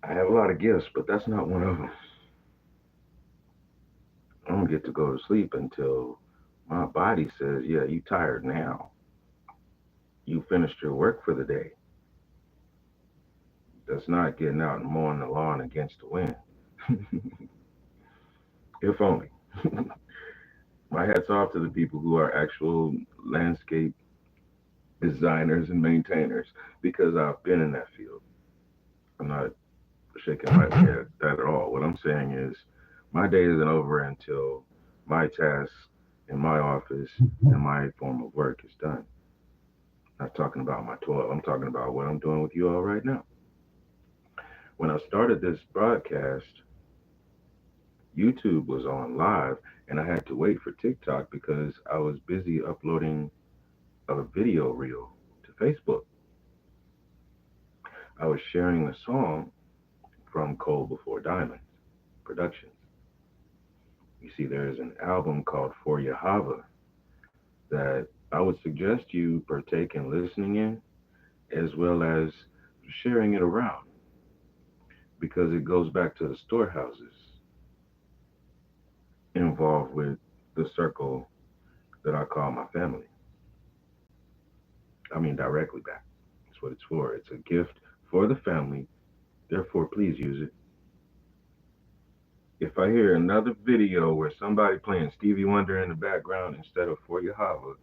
I have a lot of gifts, but that's not one of them. I don't get to go to sleep until my body says, yeah, you tired now. You finished your work for the day. That's not getting out and mowing the lawn against the wind. If only. My hat's off to the people who are actual landscape designers and maintainers because I've been in that field. I'm not shaking my head at that at all. What I'm saying is my day isn't over until my task in my office and my form of work is done. I'm not talking about my toil. I'm talking about what I'm doing with you all right now. When I started this broadcast, YouTube was on live and I had to wait for TikTok because I was busy uploading a video reel to Facebook. I was sharing a song from Coal Before Diamonds Productions. You see, there's an album called For Yahava that I would suggest you partake in listening in as well as sharing it around because it goes back to the storehouses involved with the circle that I call my family. I mean, directly back. That's what it's for. It's a gift for the family. Therefore, please use it. If I hear another video where somebody playing Stevie Wonder in the background instead of For Yahava,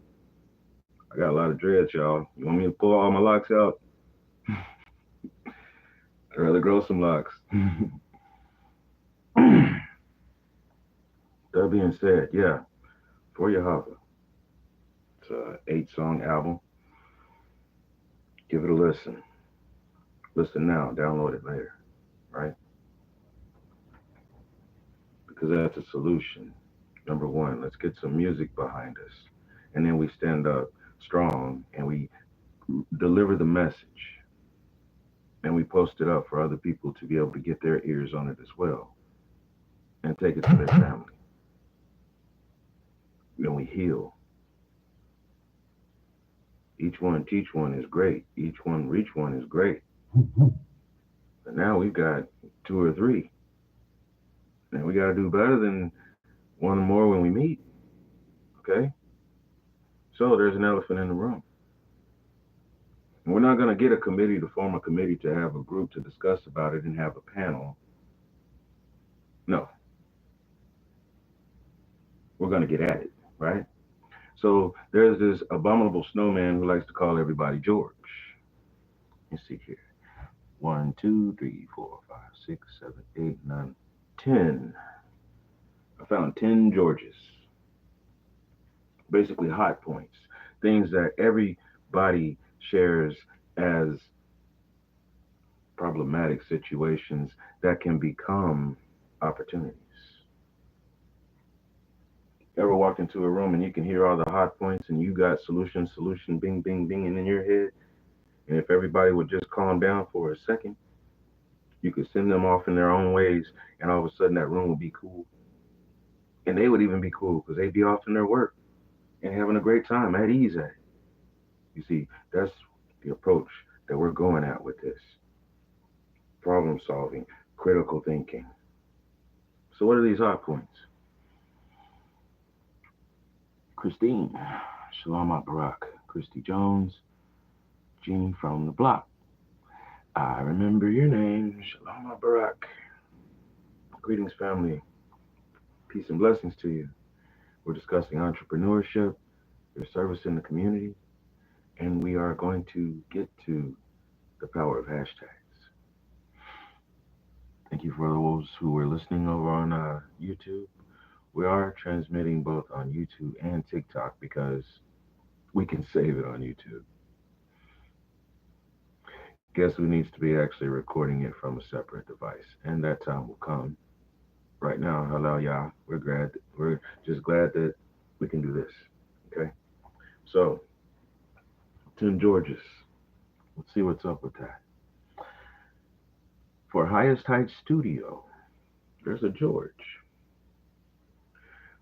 I got a lot of dreads, y'all. You want me to pull all my locks out? I'd rather grow some locks. That being said, yeah, For Yahava. It's a 8-song album. Give it a listen. Listen now, download it later, right? Because that's a solution. Number one, let's get some music behind us. And then we stand up strong and we deliver the message and we post it up for other people to be able to get their ears on it as well and take it to their family. Then we heal. Each one teach one is great. Each one reach one is great. But now we've got 2 or 3. And we got to do better than one more when we meet. Okay? So there's an elephant in the room. And we're not going to get a committee to form a committee to have a group to discuss about it and have a panel. No, we're going to get at it, right? So there's this abominable snowman who likes to call everybody George. Let's see here. One, two, three, four, five, six, 7, 8, 9, 10. I found 10 Georges. Basically, hot points. Things that everybody shares as problematic situations that can become opportunities. Ever walked into a room and you can hear all the hot points and you got solution, bing, bing, bing, and in your head? And if everybody would just calm down for a second, you could send them off in their own ways, and all of a sudden that room would be cool. And they would even be cool because they'd be off in their work and having a great time at ease at it. You see, that's the approach that we're going at with this problem solving, critical thinking. So, what are these hot points? Christine, Shalom Barak, Christy Jones, Jeannie from the block. I remember your name, Shalom Barak. Greetings, family. Peace and blessings to you. We're discussing entrepreneurship, your service in the community, and we are going to get to the power of hashtags. Thank you for those who are listening over on YouTube. We are transmitting both on YouTube and TikTok because we can save it on YouTube. Guess who needs to be actually recording it from a separate device? And that time will come. Right now, hello, y'all. We're just glad that we can do this. Okay. So, Tim Georges. Let's see what's up with that. For Highest Heights Studio, there's a George.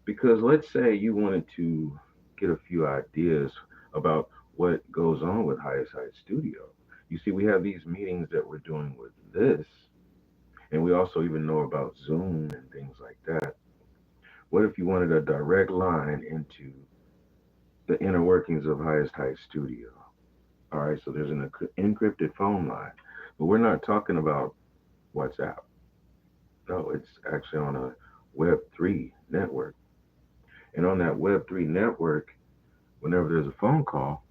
Because let's say you wanted to get a few ideas about what goes on with Highest Heights Studio. You see, we have these meetings that we're doing with this, and we also even know about Zoom and things like that. What if you wanted a direct line into the inner workings of Highest Heights Studio? All right, so there's an encrypted phone line, but we're not talking about WhatsApp. No, it's actually on a Web3 network. And on that Web3 network, whenever there's a phone call,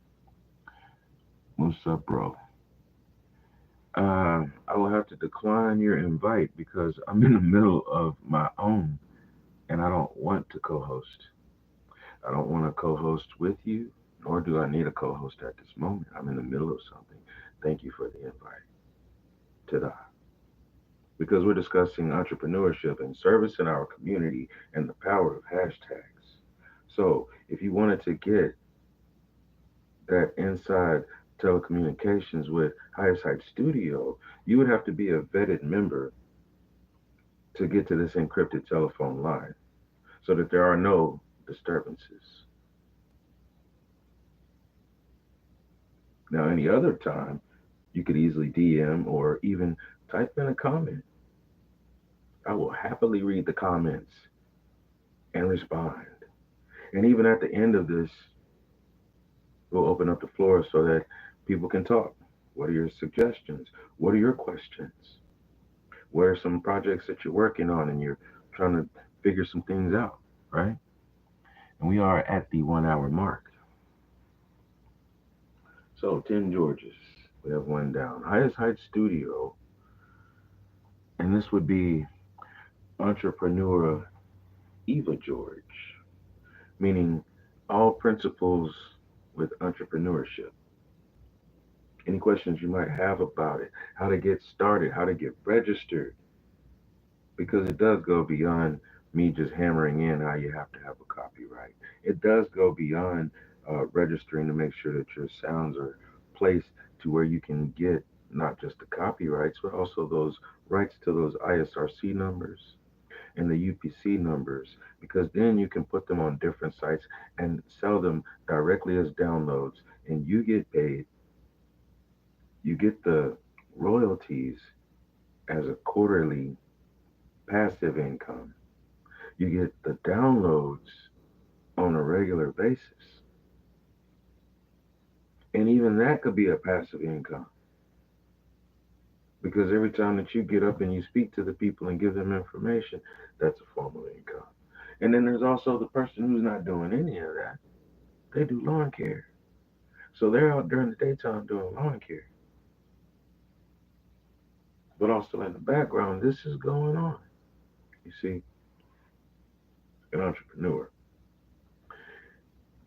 what's up, bro? I will have to decline your invite because I'm in the middle of my own and I don't want to co host. I don't want to co host with you, nor do I need a co host at this moment. I'm in the middle of something. Thank you for the invite. Ta-da. Because we're discussing entrepreneurship and service in our community and the power of hashtags. So, if you wanted to get that inside telecommunications with Highest Heights Studio, you would have to be a vetted member to get to this encrypted telephone line so that there are no disturbances. Now, any other time, you could easily DM or even type in a comment. I will happily read the comments and respond. And even at the end of this, we'll open up the floor so that people can talk. What are your suggestions? What are your questions? What are some projects that you're working on and you're trying to figure some things out, right? And we are at the 1 hour mark. So, 10 Georges. We have one down. Highest Heights Studio. And this would be entrepreneur Eva George, meaning all principles with entrepreneurship. Any questions you might have about it, how to get started, how to get registered, because it does go beyond me just hammering in how you have to have a copyright. It does go beyond registering to make sure that your sounds are placed to where you can get not just the copyrights, but also those rights to those ISRC numbers and the UPC numbers, because then you can put them on different sites and sell them directly as downloads, and you get paid. You get the royalties as a quarterly passive income. You get the downloads on a regular basis. And even that could be a passive income. Because every time that you get up and you speak to the people and give them information, that's a form of income. And then there's also the person who's not doing any of that. They do lawn care. So they're out during the daytime doing lawn care. But also in the background, this is going on. You see, an entrepreneur,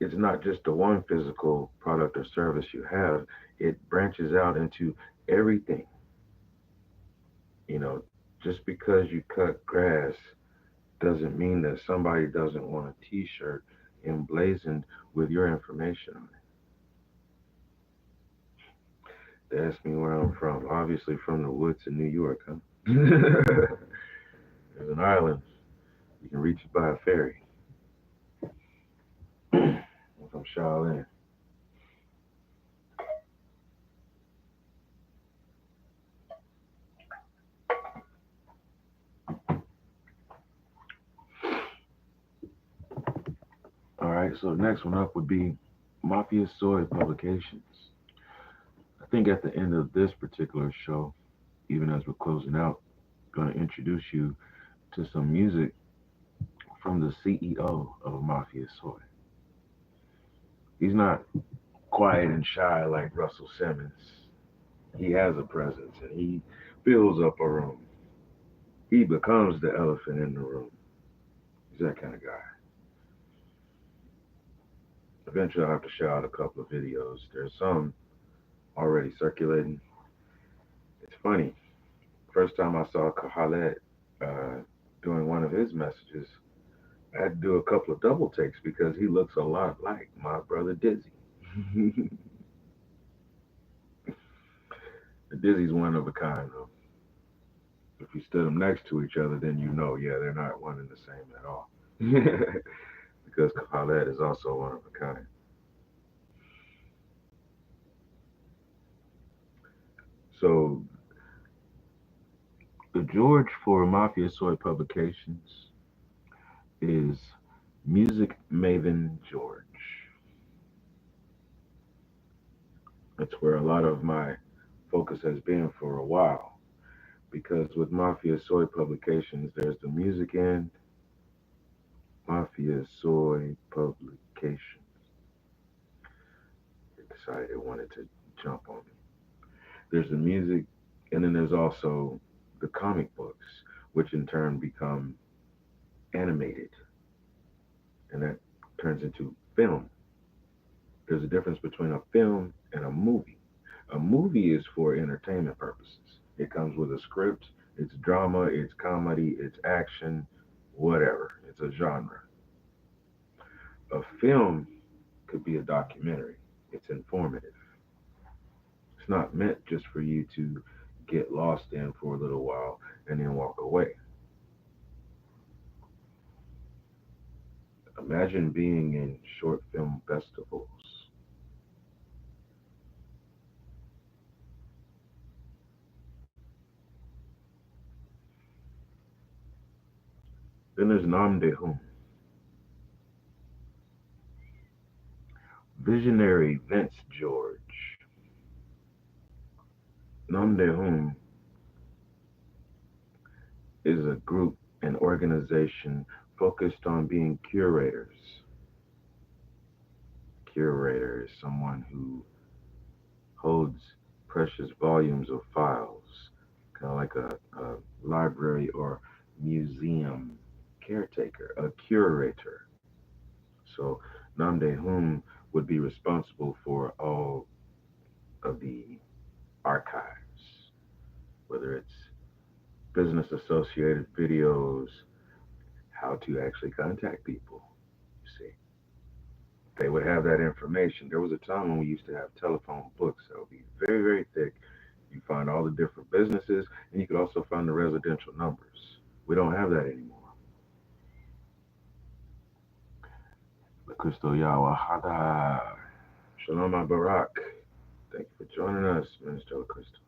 it's not just the one physical product or service you have, it branches out into everything. You know, just because you cut grass doesn't mean that somebody doesn't want a t-shirt emblazoned with your information on it. They ask me where I'm from. Obviously from the woods in New York, huh? There's an island. You can reach it by a ferry. I'm from Shaolin. All right, so the next one up would be Mafia Soy Publications. I think at the end of this particular show, even as we're closing out, I'm going to introduce you to some music from the CEO of Mafia Soy. He's not quiet and shy like Russell Simmons. He has a presence and he fills up a room. He becomes the elephant in the room. He's that kind of guy. Eventually, I'll have to shout out a couple of videos. There's some already circulating. It's funny. First time I saw Khaled uh, doing one of his messages, I had to do a couple of double takes because he looks a lot like my brother Dizzy. Dizzy's one of a kind, though. If you stood them next to each other, then you know, yeah, they're not one and the same at all. Because Khaled is also one of a kind. So the George for Mafia Soy Publications is Music Maven George. That's where a lot of my focus has been for a while. Because with Mafia Soy Publications, there's the music end, Mafia Soy Publications. It decided it wanted to jump on me. There's the music, and then there's also the comic books, which in turn become animated, and that turns into film. There's a difference between a film and a movie. A movie is for entertainment purposes. It comes with a script, it's drama, it's comedy, it's action, whatever. It's a genre. A film could be a documentary. It's informative. It's not meant just for you to get lost in for a little while and then walk away. Imagine being in short film festivals. Then there's Nam De Hoon, Visionary Vince George. Nam De Hoon is a group, an organization focused on being curators. Curator is someone who holds precious volumes of files, kind of like a library or museum caretaker, a curator. So Namde Hum would be responsible for all of the archives, whether it's business associated videos, how to actually contact people. You see, they would have that information. There was a time when we used to have telephone books that would be very, very thick. You find all the different businesses, and you could also find the residential numbers. We don't have that anymore. Crystal Yawahada. Shalom Barak. Thank you for joining us, Minister Crystal.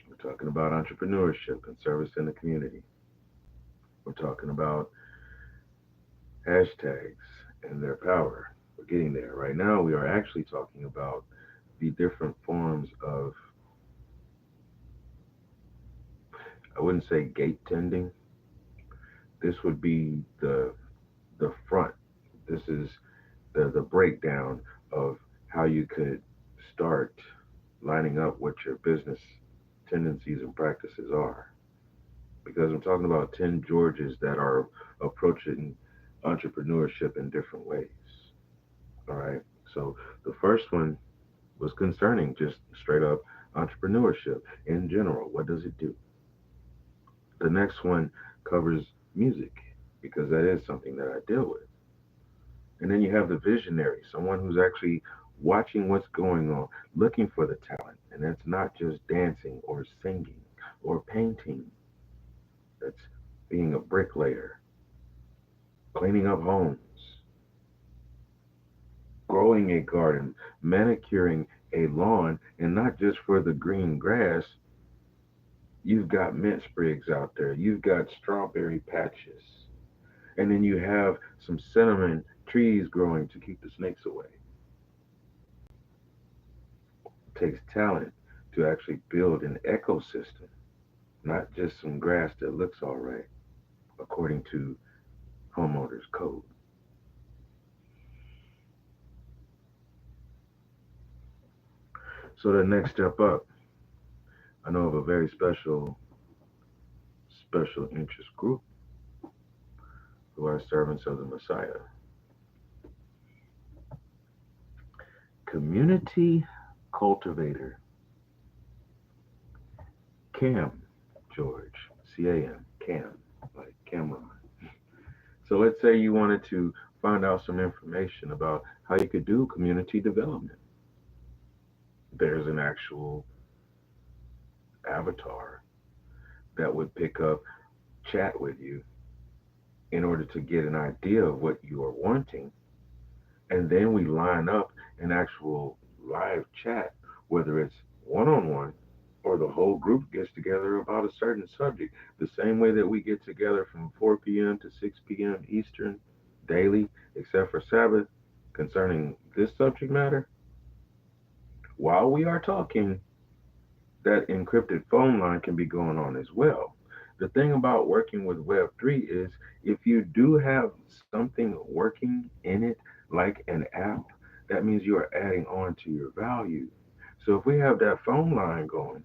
We're talking about entrepreneurship and service in the community. We're talking about hashtags and their power. We're getting there. Right now, we are actually talking about the different forms of I wouldn't say gate tending. This would be the front. This is the breakdown of how you could start lining up what your business tendencies and practices are. Because I'm talking about 10 Georges that are approaching entrepreneurship in different ways. All right. So the first one was concerning just straight up entrepreneurship in general. What does it do? The next one covers music because that is something that I deal with. And then you have the visionary, someone who's actually watching what's going on, looking for the talent. And that's not just dancing or singing or painting, that's being a bricklayer, cleaning up homes, growing a garden, manicuring a lawn, and not just for the green grass. You've got mint sprigs out there, you've got strawberry patches, and then you have some cinnamon trees growing to keep the snakes away. It takes talent to actually build an ecosystem, not just some grass that looks all right, according to homeowners code. So the next step up, I know of a very special interest group who are servants of the Messiah. Community cultivator, Cam George, CAM, Cam, like Cameron. So let's say you wanted to find out some information about how you could do community development. There's an actual avatar that would pick up, chat with you in order to get an idea of what you are wanting. And then we line up an actual live chat, whether it's one on one or the whole group gets together about a certain subject, the same way that we get together from 4 p.m. to 6 p.m. Eastern daily, except for Sabbath, concerning this subject matter. While we are talking, that encrypted phone line can be going on as well. The thing about working with Web3 is if you do have something working in it, like an app, that means you are adding on to your value. So if we have that phone line going,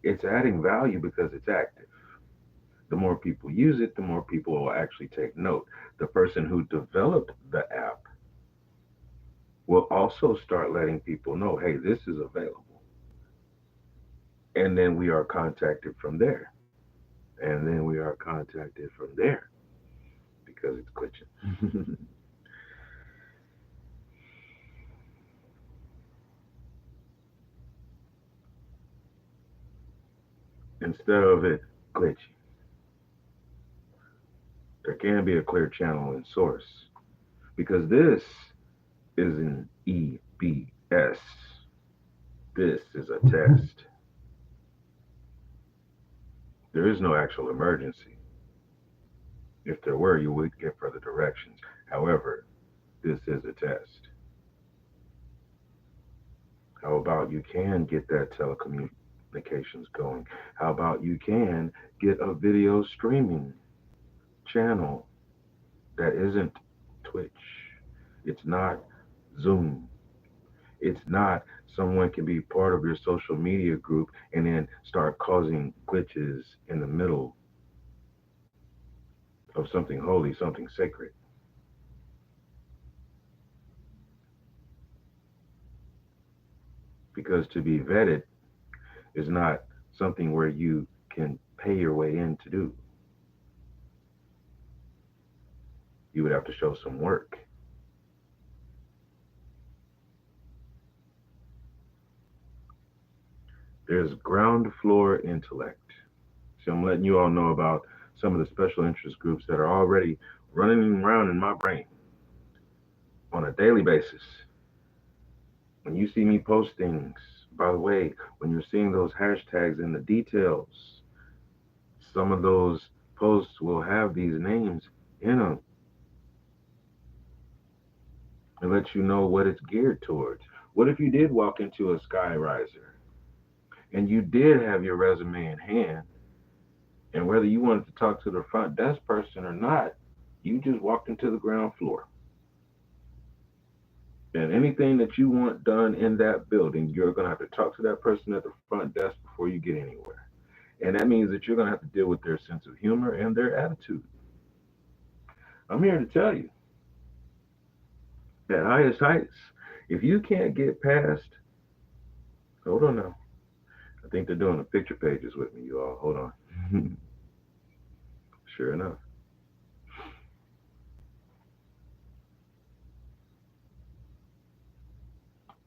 it's adding value because it's active. The more people use it, the more people will actually take note. The person who developed the app will also start letting people know, hey, this is available. And then we are contacted from there. And then we are contacted from there because it's glitching. Instead of it glitching, there can be a clear channel in source because this is an EBS. This is a test. There is no actual emergency. If there were, you would get further directions. However, this is a test. How about you can get that telecommunications going? How about you can get a video streaming channel that isn't Twitch? It's not Zoom. It's not someone can be part of your social media group and then start causing glitches in the middle of something holy, something sacred. Because to be vetted is not something where you can pay your way in to do. You would have to show some work. There's ground floor intellect. So I'm letting you all know about some of the special interest groups that are already running around in my brain on a daily basis. When you see me post things, by the way, when you're seeing those hashtags in the details, some of those posts will have these names in them and let you know what it's geared towards. What if you did walk into a skyriser and you did have your resume in hand, and whether you wanted to talk to the front desk person or not, you just walked into the ground floor. And anything that you want done in that building, you're going to have to talk to that person at the front desk before you get anywhere. And that means that you're going to have to deal with their sense of humor and their attitude. I'm here to tell you that highest heights, if you can't get past, hold on now. I think they're doing the picture pages with me, you all. Hold on. Sure enough.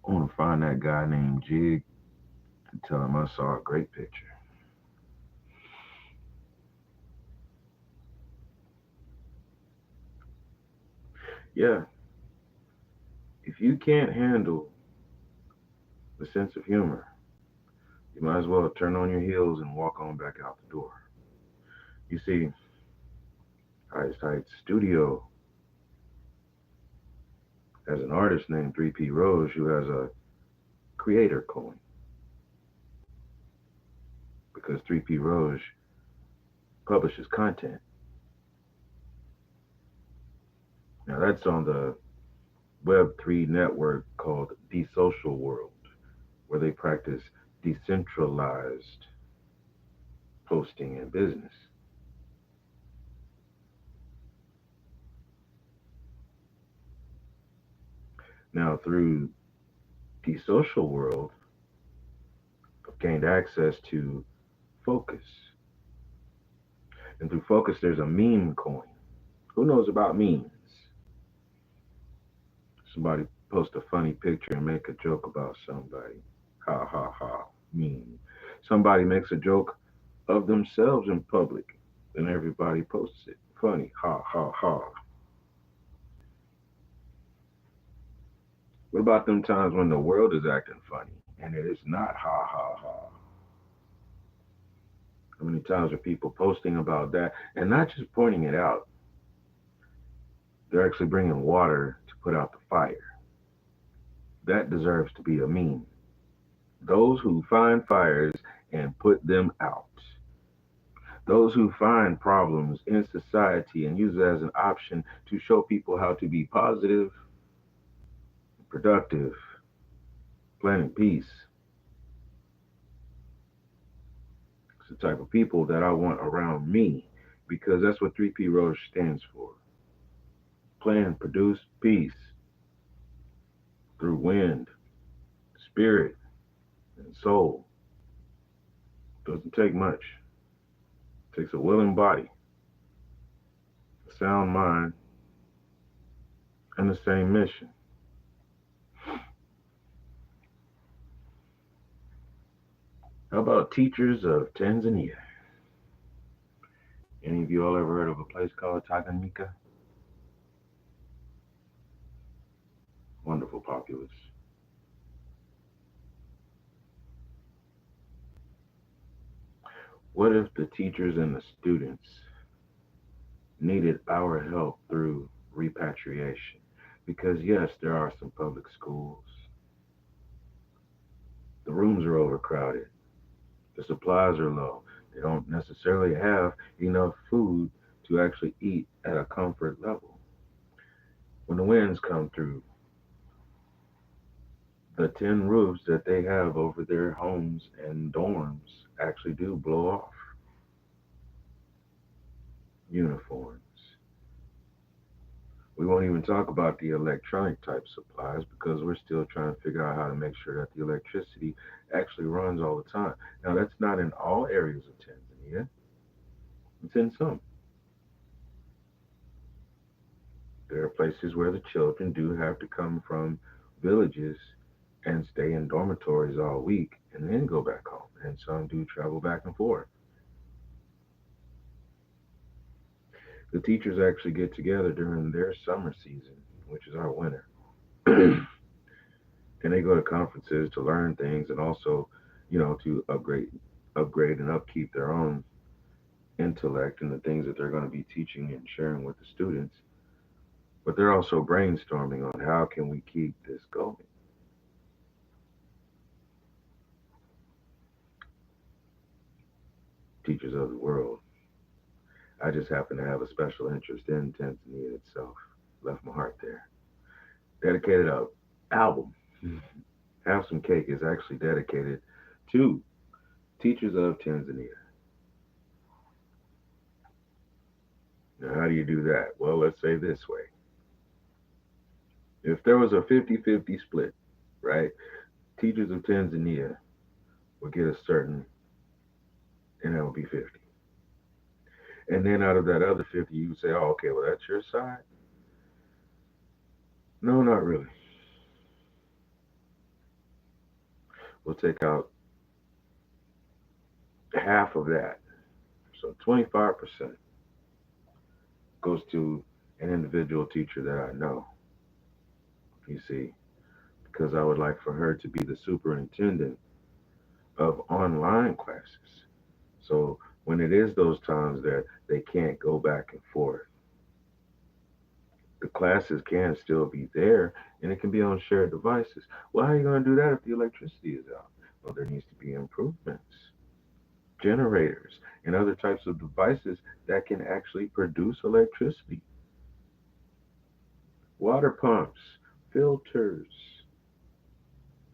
I want to find that guy named Jig and tell him I saw a great picture. Yeah, if you can't handle the sense of humor, you might as well turn on your heels and walk on back out the door. You see, Highest Heights Studio has an artist named 3P Rose who has a creator coin because 3P Rose publishes content. Now that's on the Web3 network called The Social World, where they practice decentralized posting and business. Now, through The Social World, I've gained access to Focus. And through Focus, there's a meme coin. Who knows about memes? Somebody post a funny picture and make a joke about somebody. Ha ha ha. Meme. Somebody makes a joke of themselves in public, then everybody posts it. Funny. Ha ha ha. What about them times when the world is acting funny and it is not ha ha ha? How many times are people posting about that and not just pointing it out? They're actually bringing water to put out the fire. That deserves to be a meme. Those who find fires and put them out. Those who find problems in society and use it as an option to show people how to be positive, productive, planning peace. It's the type of people that I want around me because that's what 3P Rose stands for. Plan, produce peace through wind, spirit, and soul. Doesn't take much. It takes a willing body, a sound mind, and the same mission. How about teachers of Tanzania? Any of you all ever heard of a place called Tanganyika? Wonderful populace. What if the teachers and the students needed our help through repatriation? Because yes, there are some public schools. The rooms are overcrowded. The supplies are low. They don't necessarily have enough food to actually eat at a comfort level. When the winds come through, the tin roofs that they have over their homes and dorms actually do blow off. Uniforms. We won't even talk about the electronic type supplies because we're still trying to figure out how to make sure that the electricity actually runs all the time. Now, that's not in all areas of Tanzania, it's in some. There are places where the children do have to come from villages and stay in dormitories all week and then go back home. And some do travel back and forth. The teachers actually get together during their summer season, which is our winter. And they go to conferences to learn things and also, to upgrade and upkeep their own intellect and the things that they're going to be teaching and sharing with the students. But they're also brainstorming on how can we keep this going. teachers of the world. I just happen to have a special interest in Tanzania itself. Left my heart there. Dedicated a album. Have Some Cake is actually dedicated to teachers of Tanzania. Now, how do you do that? Well, let's say this way. If there was a 50-50 split, right? Teachers of Tanzania would get a certain, and that would be 50. And then out of that other 50, you would say, oh, okay, well, that's your side? No, not really. We'll take out half of that. So 25% goes to an individual teacher that I know, you see, because I would like for her to be the superintendent of online classes. So when it is those times that they can't go back and forth, the classes can still be there and it can be on shared devices. Well, how are you going to do that if the electricity is out? Well, there needs to be improvements, generators, and other types of devices that can actually produce electricity. Water pumps, filters,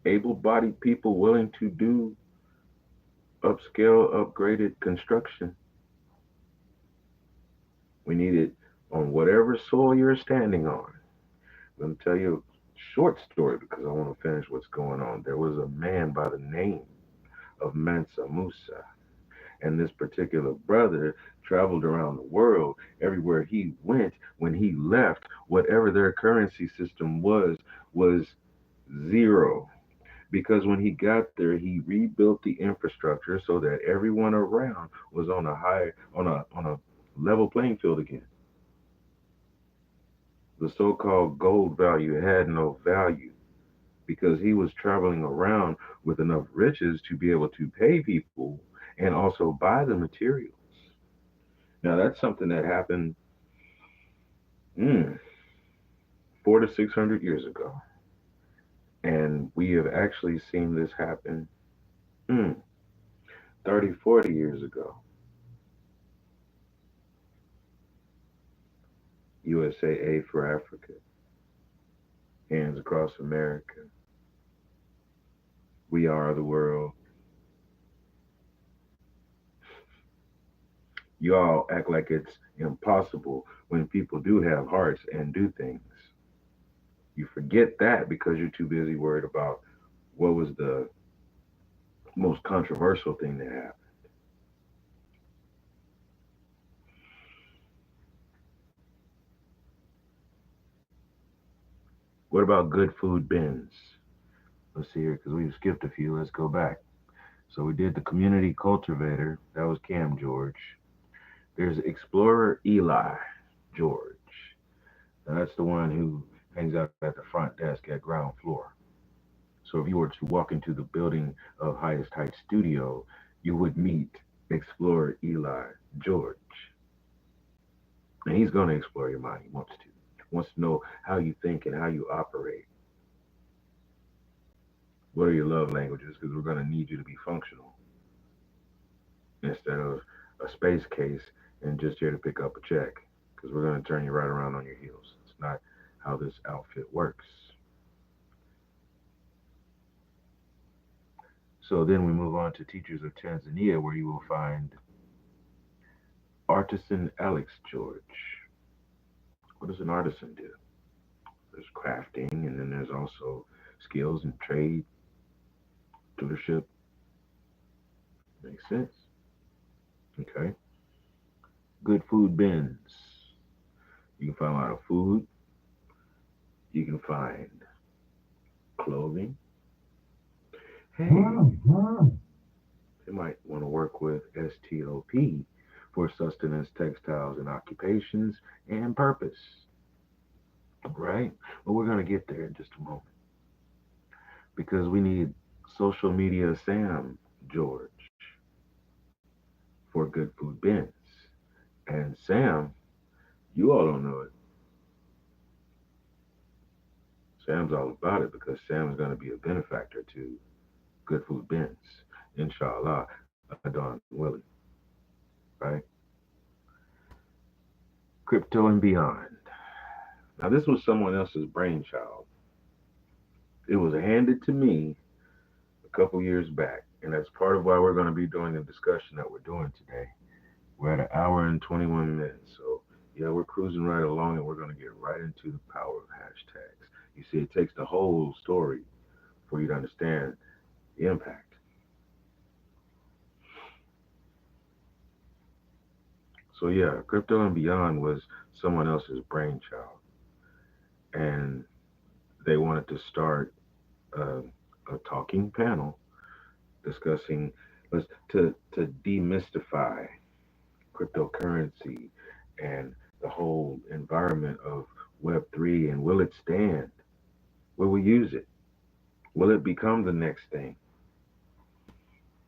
able bodied people willing to do upscale, upgraded construction. We need it on whatever soil you're standing on. I'm going to tell you a short story because I want to finish what's going on. There was a man by the name of Mansa Musa, and this particular brother traveled around the world. Everywhere he went, when he left, whatever their currency system was zero. Because when he got there, he rebuilt the infrastructure so that everyone around was on a level playing field again. The so-called gold value had no value because he was traveling around with enough riches to be able to pay people and also buy the materials. Now that's something that happened mm, 400 to 600 years ago, and we have actually seen this happen mm, 30, 40 years ago. USAA for Africa, hands across America. We are the world. You all act like it's impossible when people do have hearts and do things. You forget that because you're too busy worried about what was the most controversial thing that happened. What about good food bins? Let's see here because we've skipped a few. Let's go back. So we did the community cultivator. That was Cam George. There's Explorer Eli George. Now that's the one who hangs out at the front desk at ground floor. So if you were to walk into the building of Highest Heights Studio, you would meet Explorer Eli George. And he's going to explore your mind. He wants to. He wants to know how you think and how you operate. What are your love languages? Because we're going to need you to be functional instead of a space case and just here to pick up a check. Because we're going to turn you right around on your heels. It's not how this outfit works. So then we move on to Teachers of Tanzania, where you will find Artisan Alex George. What does an artisan do? There's crafting, and then there's also skills and trade, tutorship. Makes sense. Okay. Good food bins. You can find a lot of food. You can find clothing. Hey, they might want to work with STOP for sustenance, textiles, and occupations and purpose. Right? But we're going to get there in just a moment because we need social media Sam George for good food bins. And Sam, you all don't know it. Sam's all about it because Sam is going to be a benefactor to good food bins. Inshallah, Adon willing. right? Crypto and beyond. Now, this was someone else's brainchild. It was handed to me a couple years back, and that's part of why we're going to be doing the discussion that we're doing today. We're at an hour and 21 minutes, so yeah, we're cruising right along, and we're going to get right into the power of hashtags. You see, it takes the whole story for you to understand the impact. So yeah, crypto and beyond was someone else's brainchild, and they wanted to start uh, a talking panel discussing to demystify cryptocurrency and the whole environment of Web3, and will it stand? Will we use it? Will it become the next thing?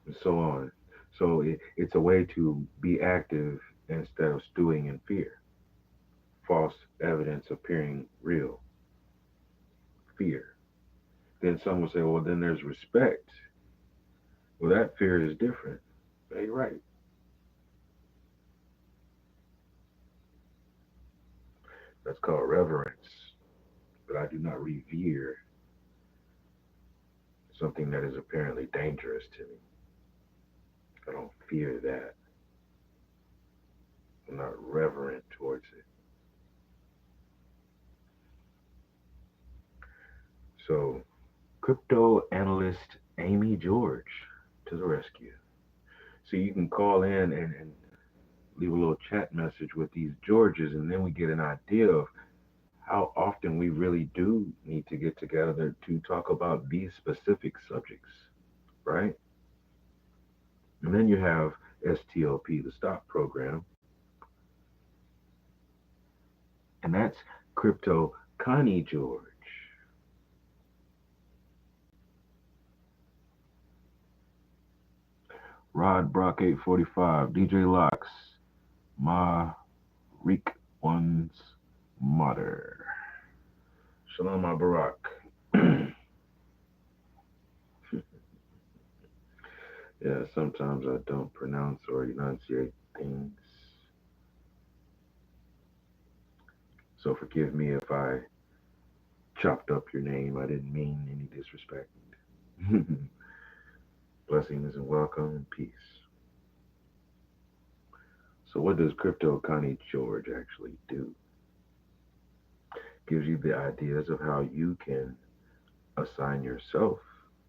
And so on. So it's a way to be active instead of stewing in fear. False evidence appearing real. Fear. Then some will say, well, then there's respect. Well, that fear is different. Yeah, you're right. That's called reverence. But I do not revere something that is apparently dangerous to me. I don't fear that. I'm not reverent towards it. So, crypto analyst Amy George to the rescue. So you can call in and leave a little chat message with these Georges, and then we get an idea of how often we really do need to get together to talk about these specific subjects, right? And then you have STOP, the stock program, and that's Crypto Connie George. Rod Brock 845, DJ Locks, Ma Reek One's Mother. Shalom Barak. Yeah, sometimes I don't pronounce or enunciate things. So forgive me if I chopped up your name. I didn't mean any disrespect. Blessings and welcome and peace. So what does Crypto Connie George actually do? Gives you the ideas of how you can assign yourself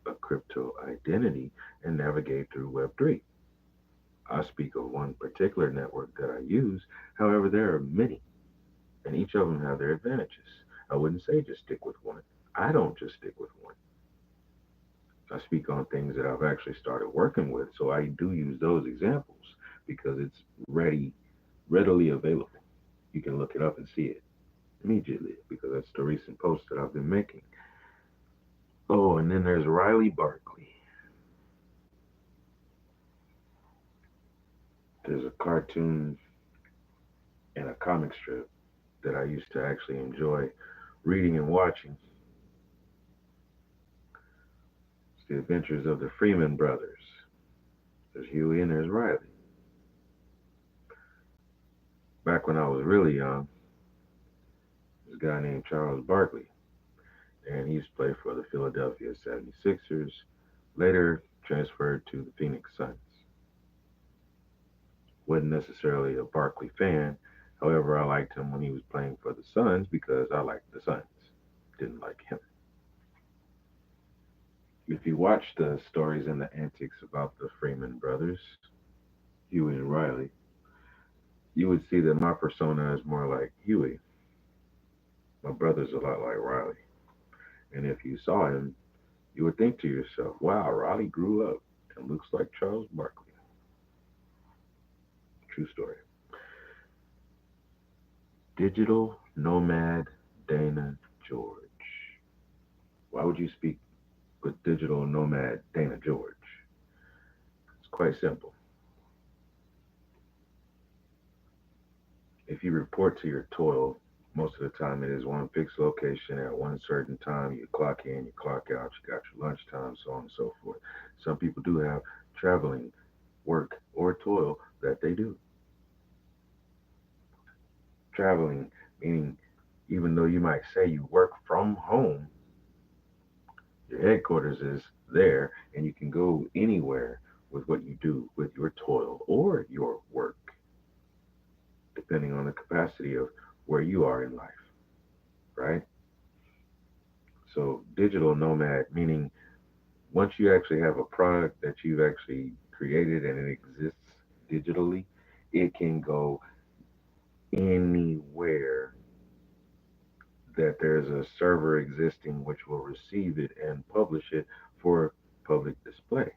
a crypto identity and navigate through Web3. I speak of one particular network that I use. However, there are many, and each of them have their advantages. I wouldn't say just stick with one. I don't just stick with one. I speak on things that I've actually started working with, so I do use those examples because it's readily available. You can look it up and see it immediately because that's the recent post that I've been making. Oh, and then there's Riley Barkley. There's a cartoon and a comic strip that I used to actually enjoy reading and watching. It's the adventures of the Freeman brothers. There's Huey and there's Riley. Back when I was really young, this guy named Charles Barkley, and he used to play for the Philadelphia 76ers, later transferred to the Phoenix Suns. Wasn't necessarily a Barkley fan. However, I liked him when he was playing for the Suns because I liked the Suns. Didn't like him. If you watch the stories and the antics about the Freeman brothers, Huey and Riley, you would see that my persona is more like Huey. My brother's a lot like Riley. And if you saw him, you would think to yourself, wow, Riley grew up and looks like Charles Barkley. True story. Digital nomad Dana George. Why would you speak with digital nomad Dana George? It's quite simple. If you report to your toil, most of the time it is one fixed location at one certain time. You clock in, you clock out, you got your lunchtime, so on and so forth. Some people do have traveling work or toil that they do. Traveling, meaning even though you might say you work from home, your headquarters is there and you can go anywhere with what you do, with your toil or your work, depending on the capacity of where you are in life, right? So, digital nomad, meaning once you actually have a product that you've actually created and it exists digitally, it can go anywhere that there's a server existing which will receive it and publish it for public display.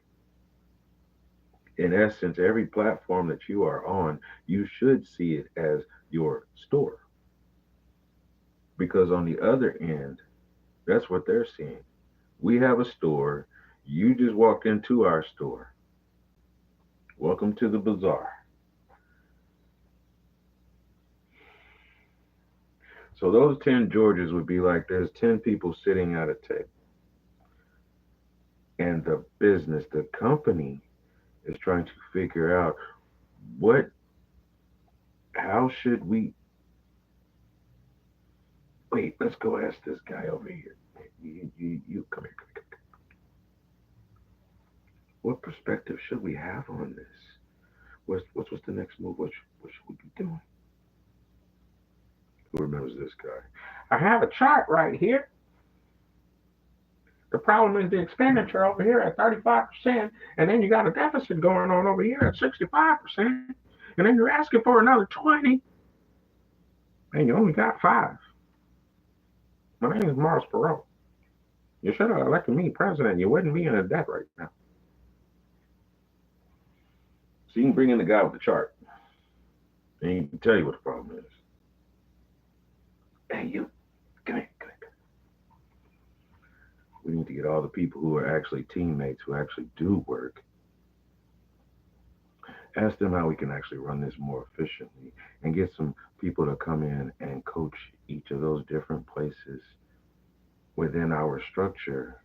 In essence, every platform that you are on, you should see it as your store. Because on the other end, that's what they're seeing. We have a store. You just walked into our store. Welcome to the bazaar. So those 10 Georges would be like there's 10 people sitting at a table. And the business, the company is trying to figure out what, how should we, wait, let's go ask this guy over here. You come here, come here. What perspective should we have on this? What's the next move? What should we be doing? Who remembers this guy? I have a chart right here. The problem is the expenditure over here at 35%, and then you got a deficit going on over here at 65%, and then you're asking for another 20, and you only got 5. My name is Mars Perot. You should have elected me president. You wouldn't be in a debt right now. So you can bring in the guy with the chart, and he can tell you what the problem is. Hey, you, come here, come here. We need to get all the people who are actually teammates, who actually do work. Ask them how we can actually run this more efficiently and get some people to come in and coach each of those different places within our structure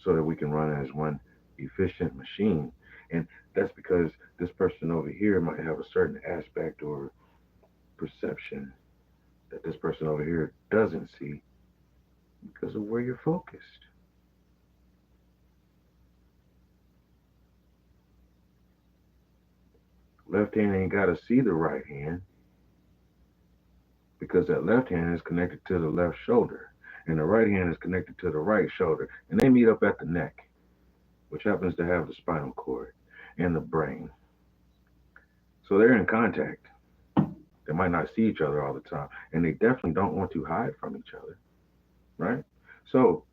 so that we can run as one efficient machine. And that's because this person over here might have a certain aspect or perception that this person over here doesn't see because of where you're focused. Left hand ain't got to see the right hand because that left hand is connected to the left shoulder and the right hand is connected to the right shoulder and they meet up at the neck, which happens to have the spinal cord and the brain. So they're in contact. They might not see each other all the time and they definitely don't want to hide from each other, right? So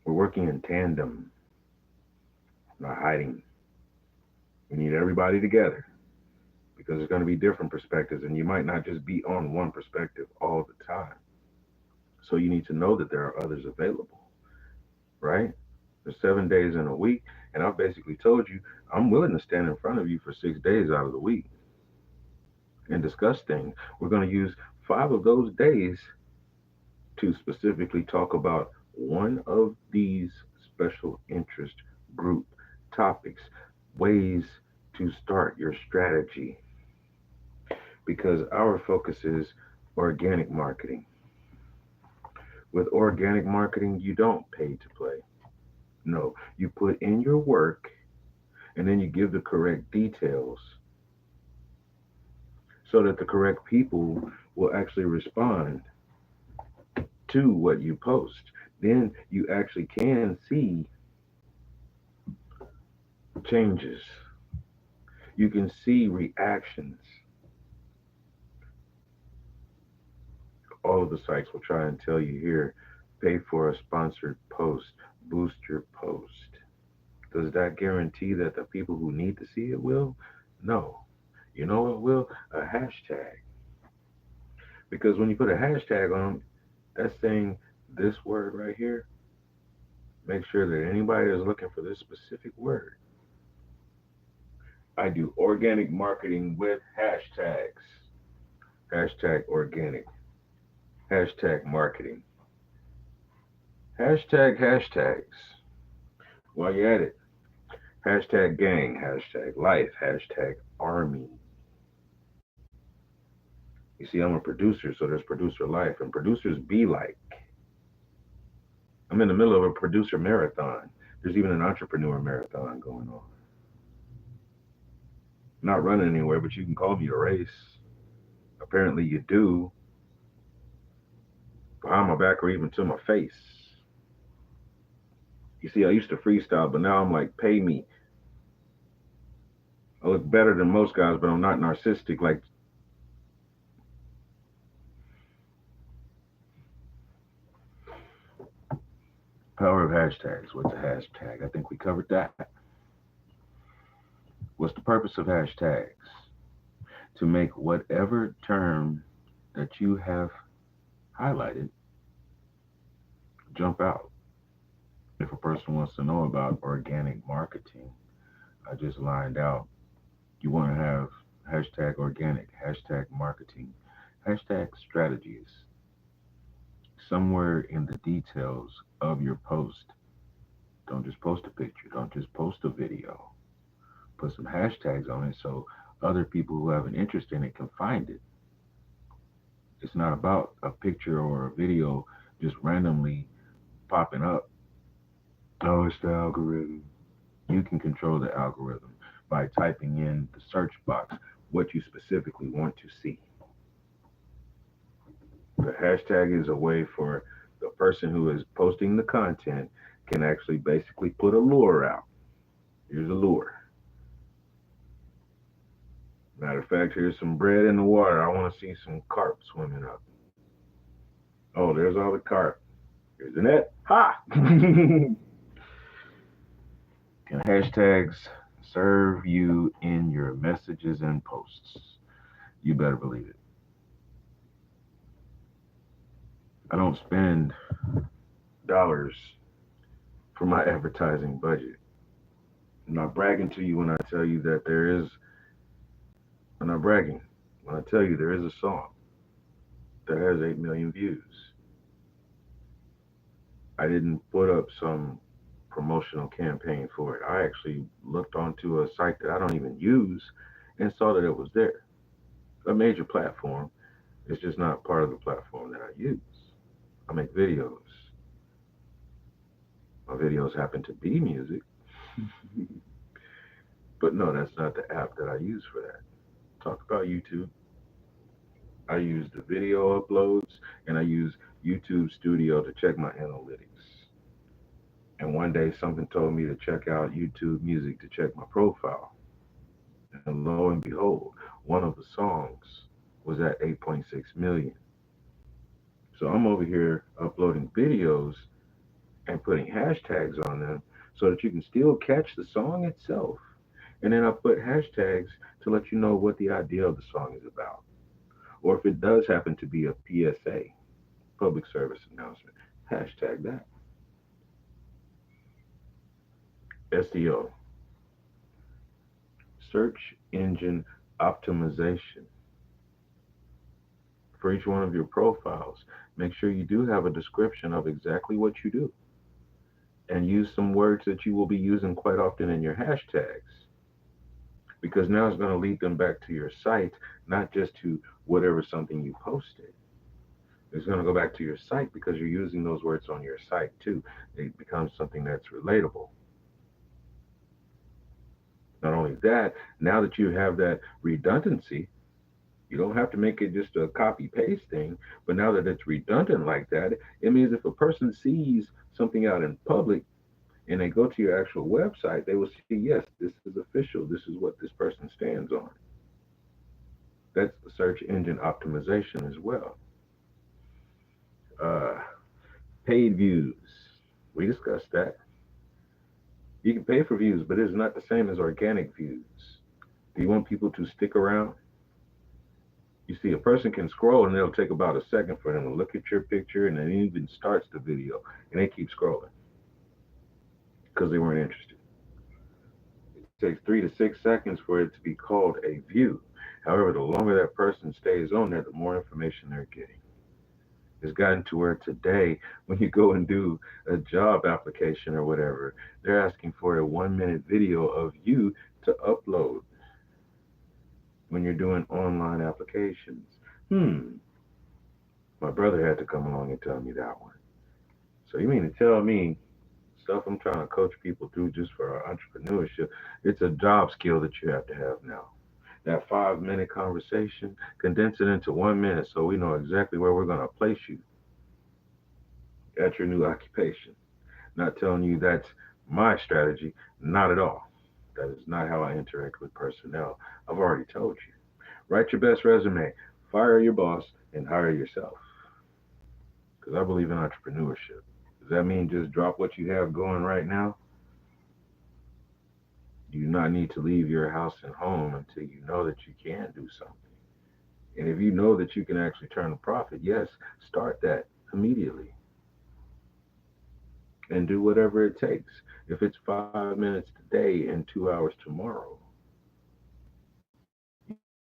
we're working in tandem, not hiding. We need everybody together because there's going to be different perspectives and you might not just be on one perspective all the time. So you need to know that there are others available, right? There's 7 days in a week, and I've basically told you I'm willing to stand in front of you for 6 days out of the week and discuss things. We're going to use 5 of those days to specifically talk about one of these special interest group topics, ways to start your strategy, because our focus is organic marketing. With organic marketing, you don't pay to play. No, you put in your work and then you give the correct details so that the correct people will actually respond to what you post. Then you actually can see changes. You can see reactions. All of the sites will try and tell you here, pay for a sponsored post, boost your post. Does that guarantee that the people who need to see it will? No. You know what will? A hashtag. Because when you put a hashtag on, that's saying this word right here. Make sure that anybody is looking for this specific word. I do organic marketing with hashtags. Hashtag organic. Hashtag marketing. Hashtag hashtags. While you're at it, hashtag gang, hashtag life, hashtag army. You see, I'm a producer, so there's producer life, and producers be like. I'm in the middle of a producer marathon. There's even an entrepreneur marathon going on. I'm not running anywhere, but you can call me a race. Apparently, you do, behind my back or even to my face. You see, I used to freestyle, but now I'm like, pay me. I look better than most guys, but I'm not narcissistic. Like, power of hashtags. What's a hashtag? I think we covered that. What's the purpose of hashtags? To make whatever term that you have highlighted jump out. If a person wants to know about organic marketing, I just lined out, you want to have hashtag organic, hashtag marketing, hashtag strategies. Somewhere in the details of your post, don't just post a picture, don't just post a video. Put some hashtags on it so other people who have an interest in it can find it. It's not about a picture or a video just randomly popping up. Oh, it's the algorithm. You can control the algorithm by typing in the search box what you specifically want to see. The hashtag is a way for the person who is posting the content can actually basically put a lure out. Here's a lure. Matter of fact, here's some bread in the water. I want to see some carp swimming up. Oh, there's all the carp. Here's the net. Ha! Can hashtags serve you in your messages and posts? You better believe it. I don't spend dollars for my advertising budget. I'm not bragging to you when I tell you that there is, I'm not bragging when I tell you there is a song that has 8 million views. I didn't put up some promotional campaign for it. I actually looked onto a site that I don't even use and saw that it was there. A major platform. It's just not part of the platform that I use. I make videos. My videos happen to be music, but no, that's not the app that I use for that. Talk about YouTube. I use the video uploads and I use YouTube Studio to check my analytics. And one day something told me to check out YouTube Music to check my profile. And lo and behold, one of the songs was at 8.6 million. So I'm over here uploading videos and putting hashtags on them so that you can still catch the song itself. And then I put hashtags to let you know what the idea of the song is about. Or if it does happen to be a PSA, public service announcement, hashtag that. SEO, search engine optimization. For each one of your profiles, make sure you do have a description of exactly what you do and use some words that you will be using quite often in your hashtags because now it's going to lead them back to your site, not just to whatever something you posted. It's going to go back to your site because you're using those words on your site too. It becomes something that's relatable. Not only that, now that you have that redundancy, you don't have to make it just a copy paste thing, but now that it's redundant like that, it means if a person sees something out in public and they go to your actual website, they will see, yes, this is official. This is what this person stands on. That's the search engine optimization as well. Uh, Paid views. We discussed that. You can pay for views, but it's not the same as organic views. Do you want people to stick around? You see, a person can scroll and it'll take about a second for them to look at your picture and then even starts the video and they keep scrolling because they weren't interested. It takes 3 to 6 seconds for it to be called a view. However, the longer that person stays on there, the more information they're getting. It's gotten to where today, when you go and do a job application or whatever, they're asking for a 1 minute video of you to upload when you're doing online applications. Hmm, my brother had to come along and tell me that one. So you mean to tell me stuff I'm trying to coach people through just for our entrepreneurship, it's a job skill that you have to have now. That 5 minute conversation, condense it into 1 minute so we know exactly where we're going to place you at your new occupation. Not telling you that's my strategy, not at all. That is not how I interact with personnel. I've already told you. Write your best resume, fire your boss, and hire yourself. Because I believe in entrepreneurship. Does that mean just drop what you have going right now? You do not need to leave your house and home until you know that you can do something. And if you know that you can actually turn a profit, yes, start that immediately and do whatever it takes. If it's 5 minutes today and 2 hours tomorrow,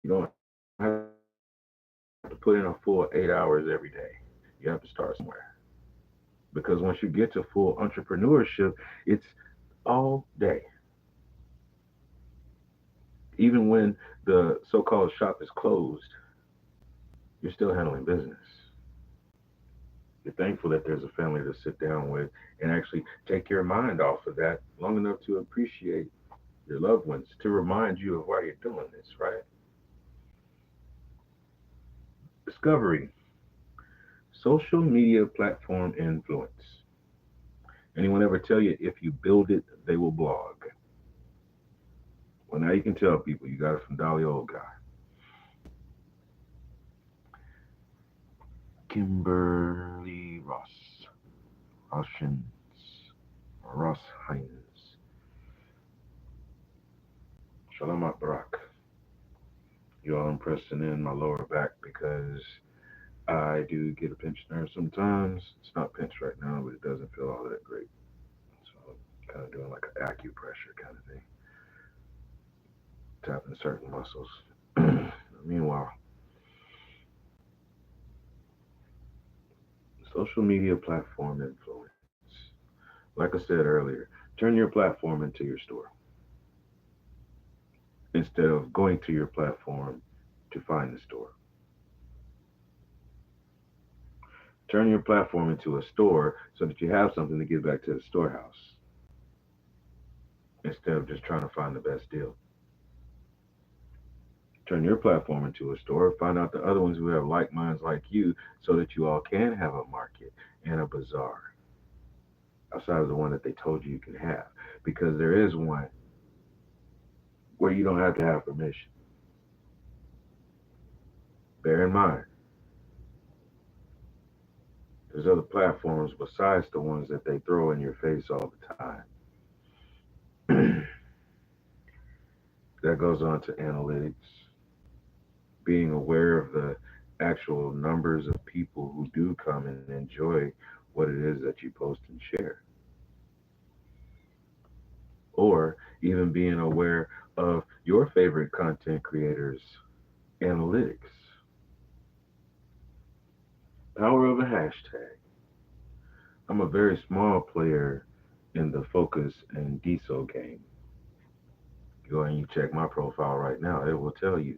you don't have to put in a full 8 hours every day. You have to start somewhere. Because once you get to full entrepreneurship, it's all day. Even when the so called shop is closed, you're still handling business. You're thankful that there's a family to sit down with and actually take your mind off of that long enough to appreciate your loved ones, to remind you of why you're doing this, right? Discovery, social media platform influence. Anyone ever tell you if you build it, they will blog? Well, now you can tell people you got it from Dolly Old Guy. Kimberly Ross. Roshins. Ross Hines. Shalom Barak. You all, I'm pressing in my lower back because I do get a pinched nerve sometimes. It's not pinched right now, but it doesn't feel all that great. So I'm kind of doing like an acupressure kind of thing, tapping certain muscles. Meanwhile, social media platform influence. Like I said earlier, turn your platform into your store instead of going to your platform to find the store. Turn your platform into a store so that you have something to give back to the storehouse instead of just trying to find the best deal. Turn your platform into a store, find out the other ones who have like minds like you so that you all can have a market and a bazaar outside of the one that they told you you can have. Because there is one where you don't have to have permission. Bear in mind, there's other platforms besides the ones that they throw in your face all the time. That goes on to analytics, being aware of the actual numbers of people who do come and enjoy what it is that you post and share, or even being aware of your favorite content creators' analytics. Power of a hashtag. I'm a very small player in the Focus and DSO game. Go and you check my profile right now, it will tell you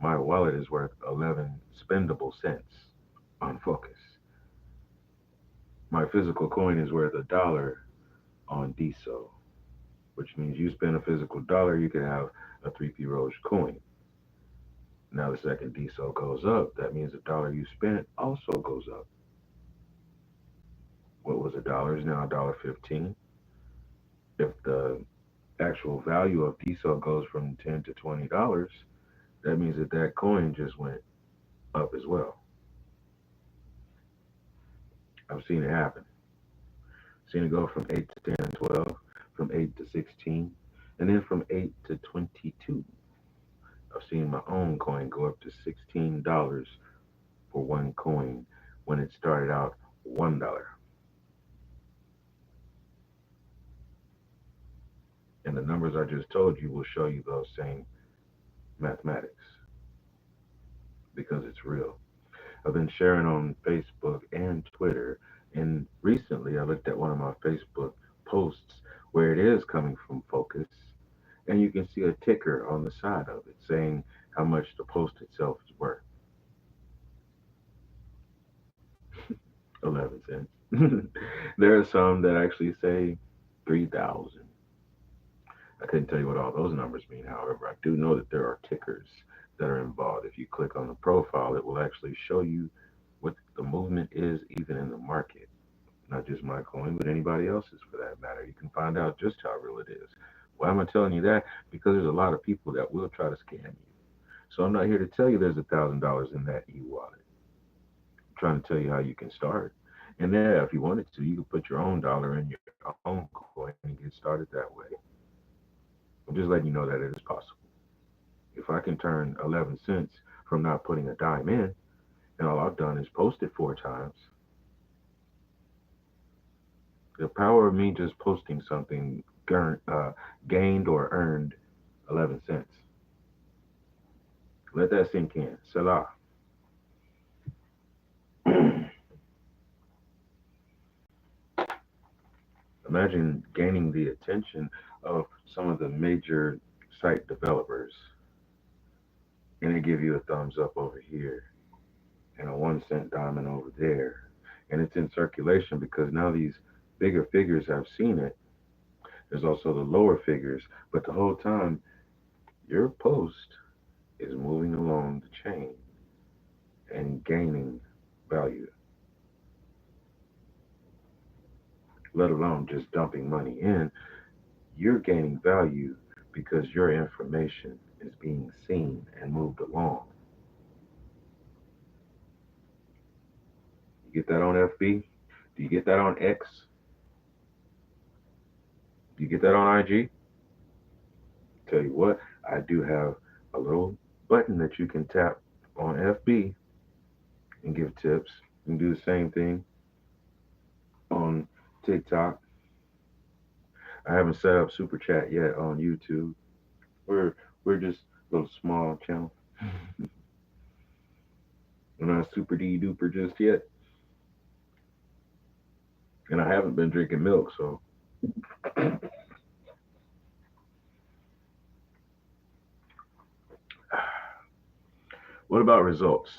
my wallet is worth 11 spendable cents on Focus. My physical coin is worth $1 on DSO, which means you spend a physical dollar, you can have a 3P Roche coin. Now, the second DSO goes up, that means the dollar you spent also goes up. What was $1 is now $1.15. If the actual value of DSO goes from $10 to $20, that means that that coin just went up as well. I've seen it happen. I've seen it go from 8 to 10, 12, from 8 to 16, and then from 8 to 22. I've seen my own coin go up to $16 for one coin when it started out $1. And the numbers I just told you will show you those same mathematics because it's real. I've been sharing on Facebook and Twitter, and recently I looked at one of my Facebook posts where it is coming from Focus, and you can see a ticker on the side of it saying how much the post itself is worth. 11 cents. There are some that actually say 3,000. I couldn't tell you what all those numbers mean. However, I do know that there are tickers that are involved. If you click on the profile, it will actually show you what the movement is, even in the market. Not just my coin, but anybody else's for that matter. You can find out just how real it is. Why am I telling you that? Because there's a lot of people that will try to scam you. So I'm not here to tell you there's $1,000 in that e-wallet. I'm trying to tell you how you can start. And yeah, if you wanted to, you could put your own dollar in your own coin and get started that way. I'm just letting you know that it is possible. If I can turn 11 cents from not putting a dime in, and all I've done is post it 4 times, the power of me just posting something gained or earned 11 cents. Let that sink in. Salah. Imagine gaining the attention of some of the major site developers, and they give you a thumbs up over here and a 1 cent diamond over there. And it's in circulation because now these bigger figures have seen it. There's also the lower figures, but the whole time your post is moving along the chain and gaining value, let alone just dumping money in. You're gaining value because your information is being seen and moved along. You get that on FB? Do you get that on X? Do you get that on IG? Tell you what, I do have a little button that you can tap on FB and give tips. You can do the same thing on TikTok. I haven't set up super chat yet on YouTube. We're we're just a little small channel. We're not super D duper just yet. And I haven't been drinking milk, so what about results,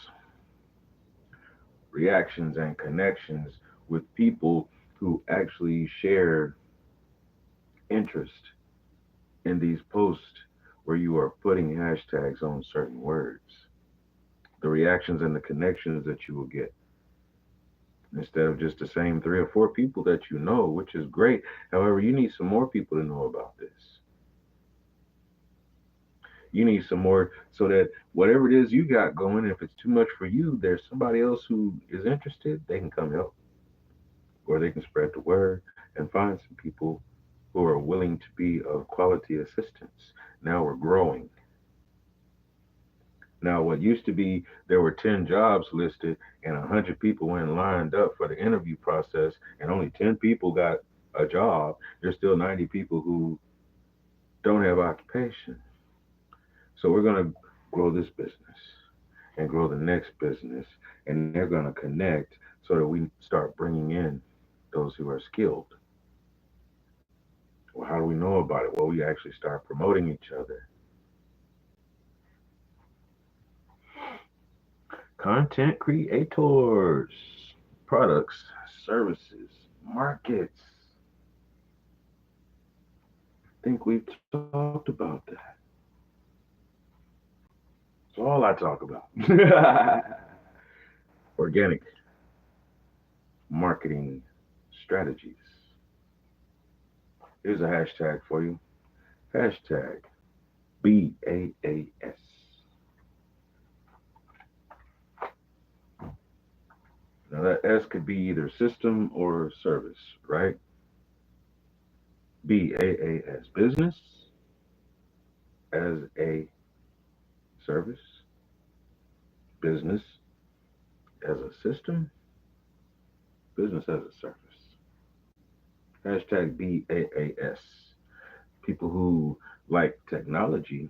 reactions, and connections with people who actually share interest in these posts where you are putting hashtags on certain words? The reactions and the connections that you will get instead of just the same 3 or 4 people that you know, which is great. However, you need some more people to know about this. You need some more so that whatever it is you got going, if it's too much for you, there's somebody else who is interested, they can come help, or they can spread the word and find some people who are willing to be of quality assistance. Now we're growing. Now, what used to be there were 10 jobs listed and 100 people went lined up for the interview process, and only 10 people got a job, there's still 90 people who don't have occupation. So we're going to grow this business and grow the next business, and they're going to connect so that we start bringing in those who are skilled. Well, how do we know about it? Well, we actually start promoting each other. Content creators, products, services, markets. I think we've talked about that. That's all I talk about. Organic marketing strategies. Here's a hashtag for you. Hashtag BAAS. Now that S could be either system or service, right? BAAS, business as a service, business as a system, business as a service. Hashtag BAAS. People who like technology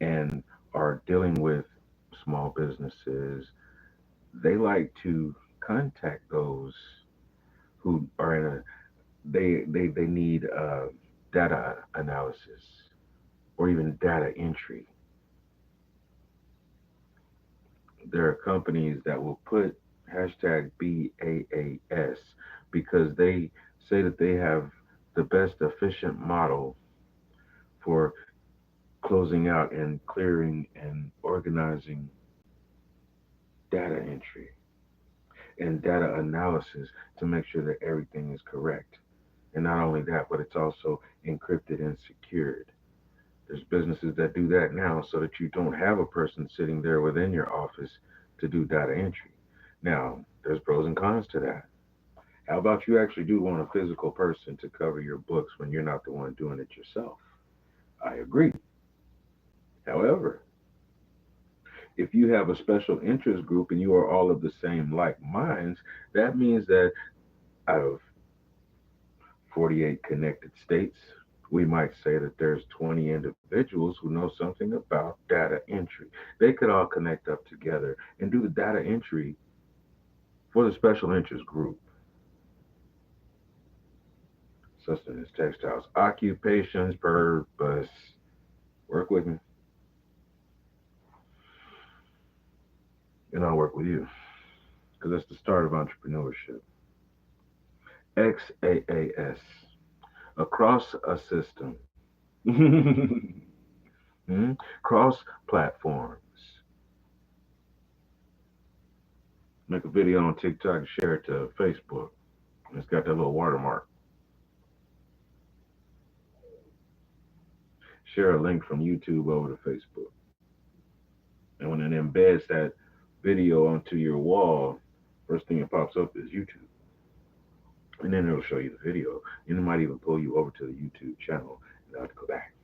and are dealing with small businesses, they like to contact those who are in a they need data analysis or even data entry. There are companies that will put hashtag BAAS, because they say that they have the best efficient model for closing out and clearing and organizing data entry and data analysis to make sure that everything is correct. And not only that, but it's also encrypted and secured. There's businesses that do that now so that you don't have a person sitting there within your office to do data entry. Now, there's pros and cons to that. How about you actually do want a physical person to cover your books when you're not the one doing it yourself? I agree. However, if you have a special interest group and you are all of the same like minds, that means that out of 48 connected states, we might say that there's 20 individuals who know something about data entry. They could all connect up together and do the data entry for the special interest group. Sustenance, textiles, occupations, purpose. Work with me, and I'll work with you because that's the start of entrepreneurship. XAAS, across a system. Cross platforms. Make a video on TikTok and share it to Facebook. It's got that little watermark. Share a link from YouTube over to Facebook. And when it embeds that video onto your wall, first thing that pops up is YouTube. And then it'll show you the video. And it might even pull you over to the YouTube channel and have to go back.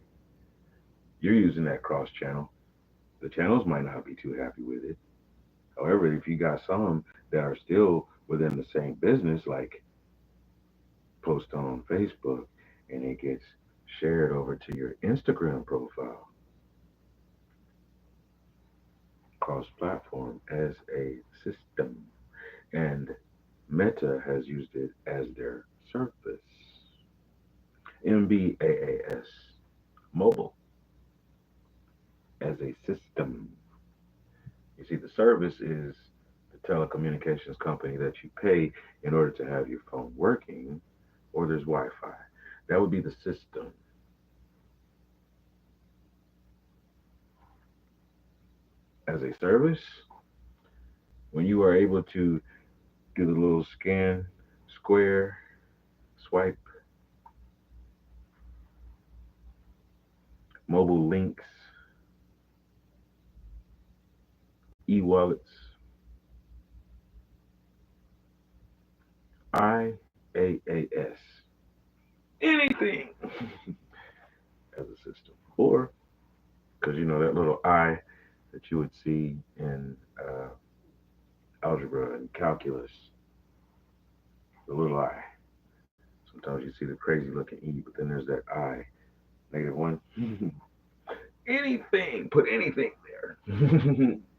You're using that cross channel. The channels might not be too happy with it. However, if you got some that are still within the same business, like post on Facebook and it gets shared over to your Instagram profile, cross platform as a system. And Meta has used it as their service. MBAAS, mobile as a system. You see, the service is the telecommunications company that you pay in order to have your phone working, or there's Wi Fi. That would be the system. As a service, when you are able to do the little scan, square, swipe, mobile links, e wallets, IAAS, anything as a system. Or, because you know that little I that you would see in algebra and calculus, the little I. Sometimes you see the crazy looking E, but then there's that I, negative one. Anything, put anything there.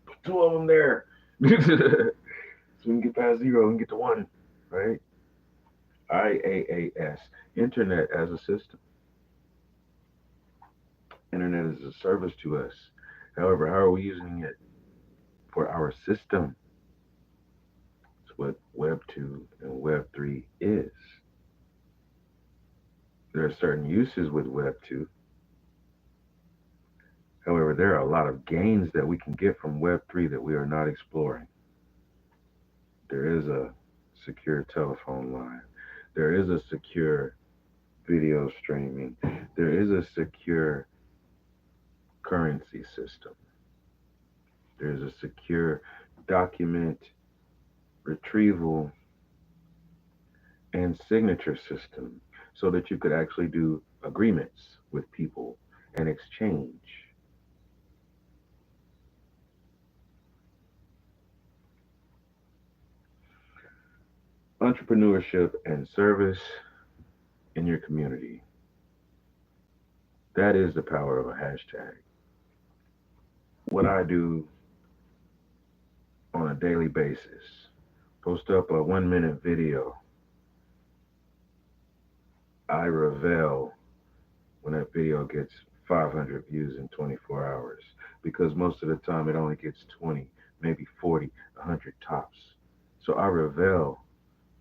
Put two of them there. So we can get past zero and get to one, right? IAAS, Internet as a system. Internet is a service to us. However, how are we using it for our system? It's what Web 2 and Web 3 is. There are certain uses with Web 2. However, there are a lot of gains that we can get from Web 3 that we are not exploring. There is a secure telephone line. There is a secure video streaming. There is a secure currency system. There is a secure document retrieval and signature system so that you could actually do agreements with people and exchange. Entrepreneurship and service in your community. That is the power of a hashtag. What I do on a daily basis, post up a 1 minute video. I reveal when that video gets 500 views in 24 hours because most of the time it only gets 20, maybe 40, 100 tops. So I revel,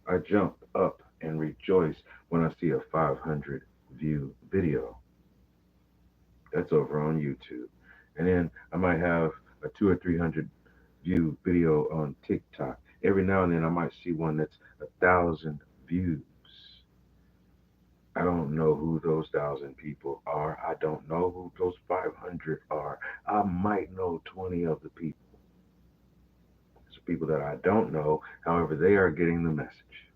I jump up and rejoice when I see a 500 view video. That's over on YouTube. And then I might have a two or 300 view video on TikTok. Every now and then I might see one that's 1,000 views. I don't know who those 1,000 people are. I don't know who those 500 are. I might know 20 of the people. It's people that I don't know. However, they are getting the message.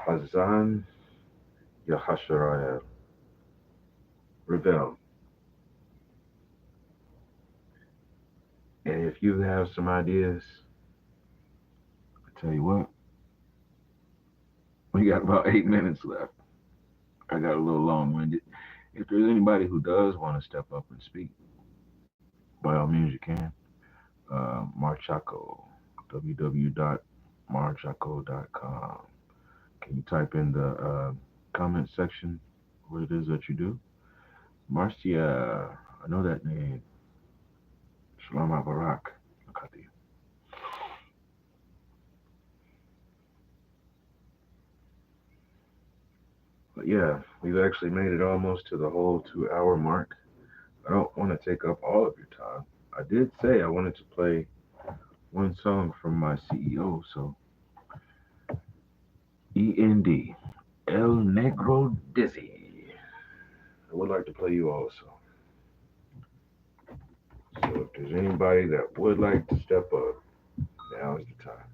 Hazan Yahasharael. Revel. And if you have some ideas, I tell you what, we got about 8 minutes left. I got a little long winded. If there's anybody who does want to step up and speak, by all means you can. Marchaco, www.marchaco.com. Can you type in the comment section what it is that you do? Marcia, I know that name. Shalom Barak. Akati. But yeah, we've actually made it almost to the whole 2 hour mark. I don't want to take up all of your time. I did say I wanted to play one song from my CEO, so END, El Negro Dizzy. I would like to play you also. So if there's anybody that would like to step up, now is the time.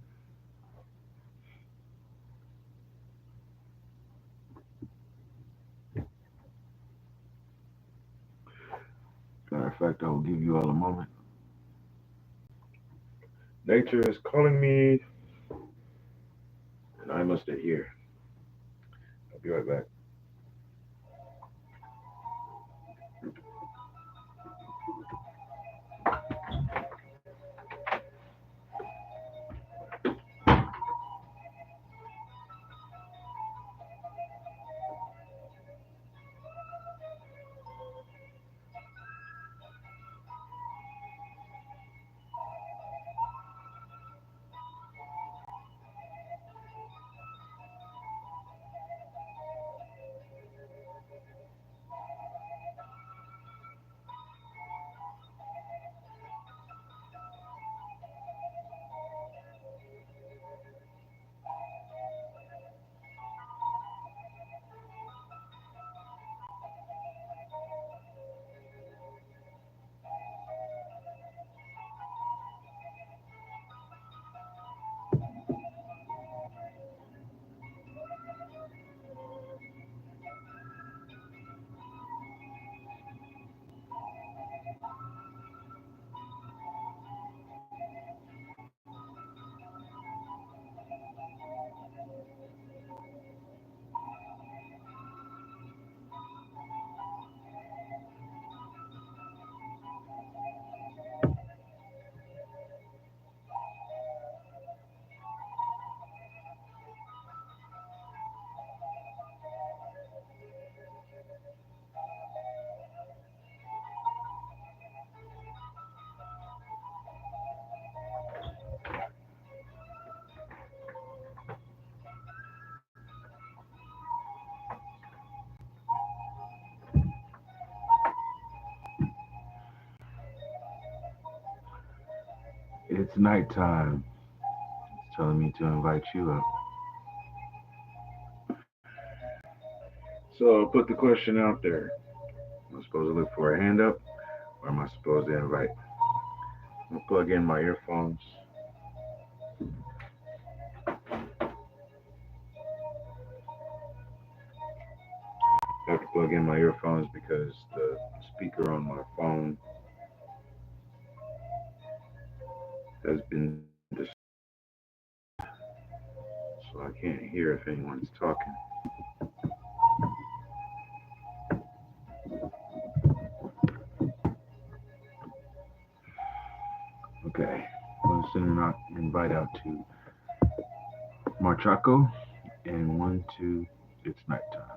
Matter of fact, I will give you all a moment. Nature is calling me, and I must adhere. I'll be right back. It's nighttime. It's telling me to invite you up. So I'll put the question out there. Am I supposed to look for a hand up, or am I supposed to invite? I'm gonna plug in my earphones. I have to plug in my earphones because the speaker on my phone has been destroyed, so I can't hear if anyone's talking. Okay, I'm sending out an invite out to Marchaco, and 1, 2, it's nighttime.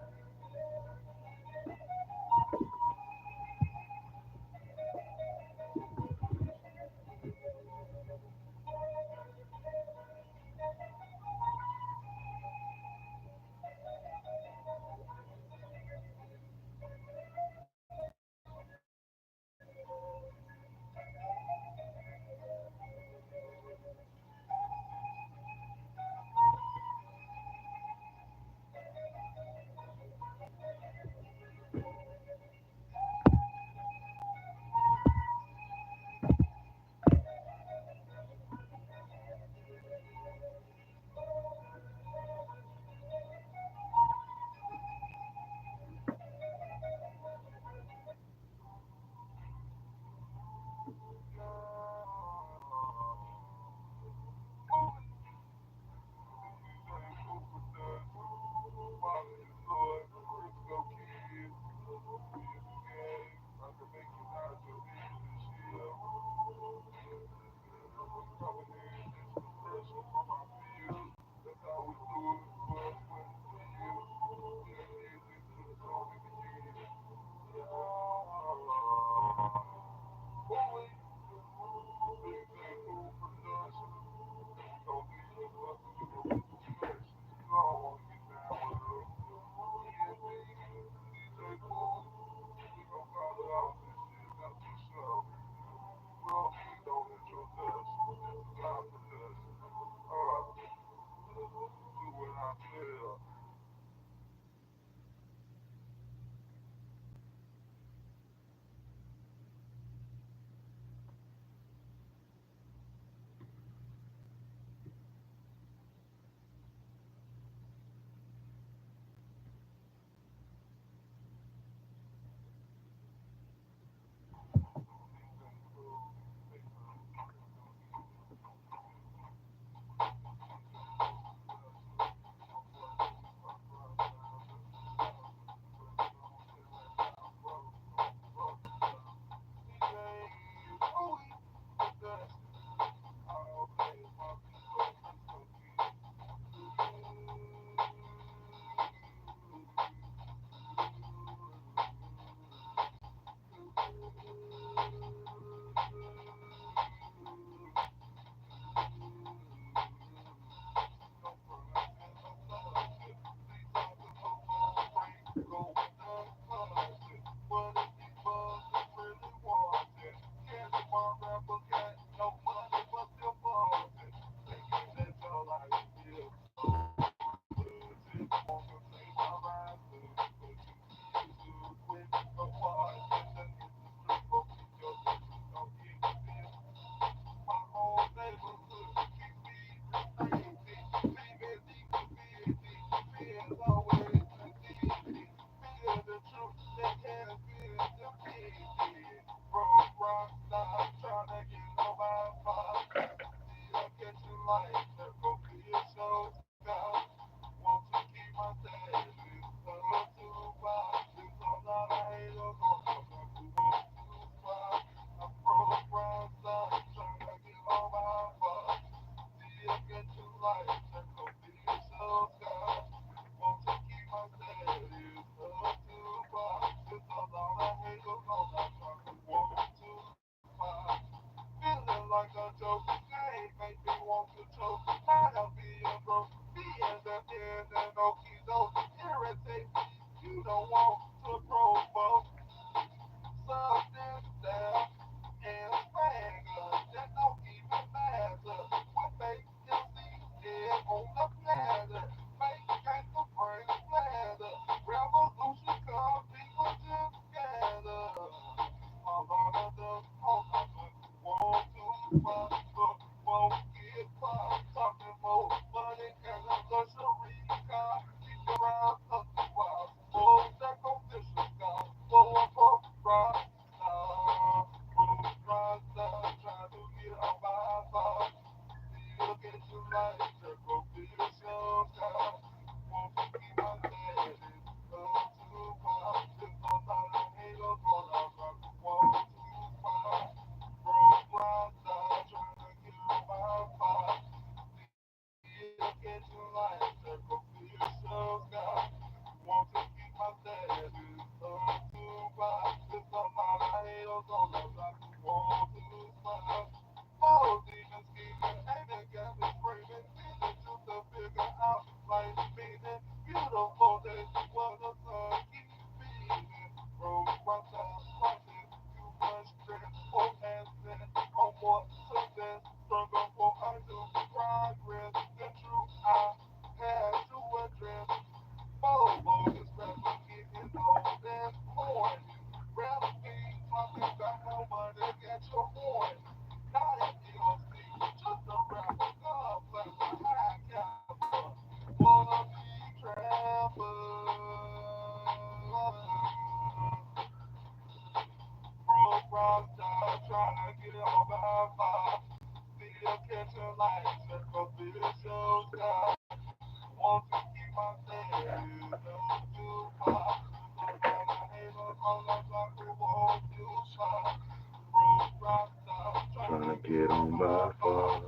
Trying to get on by far.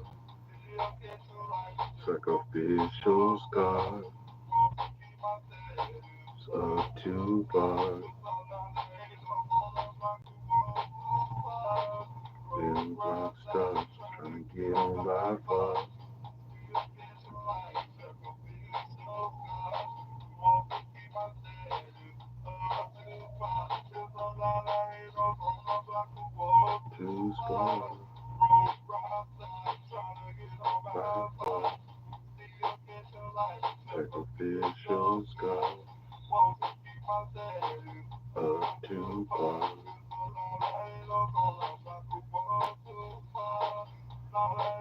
Sacrificial scars up to bar. Been rock stars trying to get on by far. to spoil. By far, sacrificial skull up to par.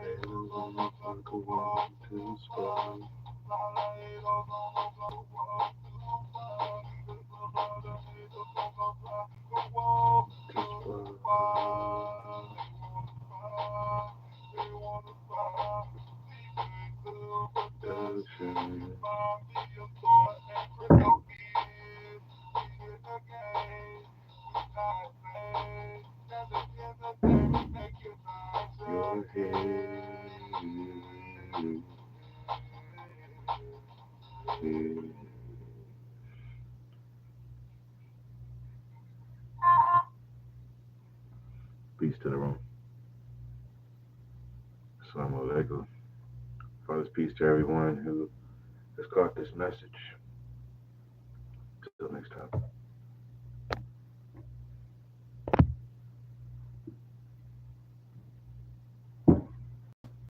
Ain't no motherfucker want to spoil. To spoil. Production. Your head. Peace to the room. Assalamu alaikum. Father's peace to everyone who has caught this message. Till next time.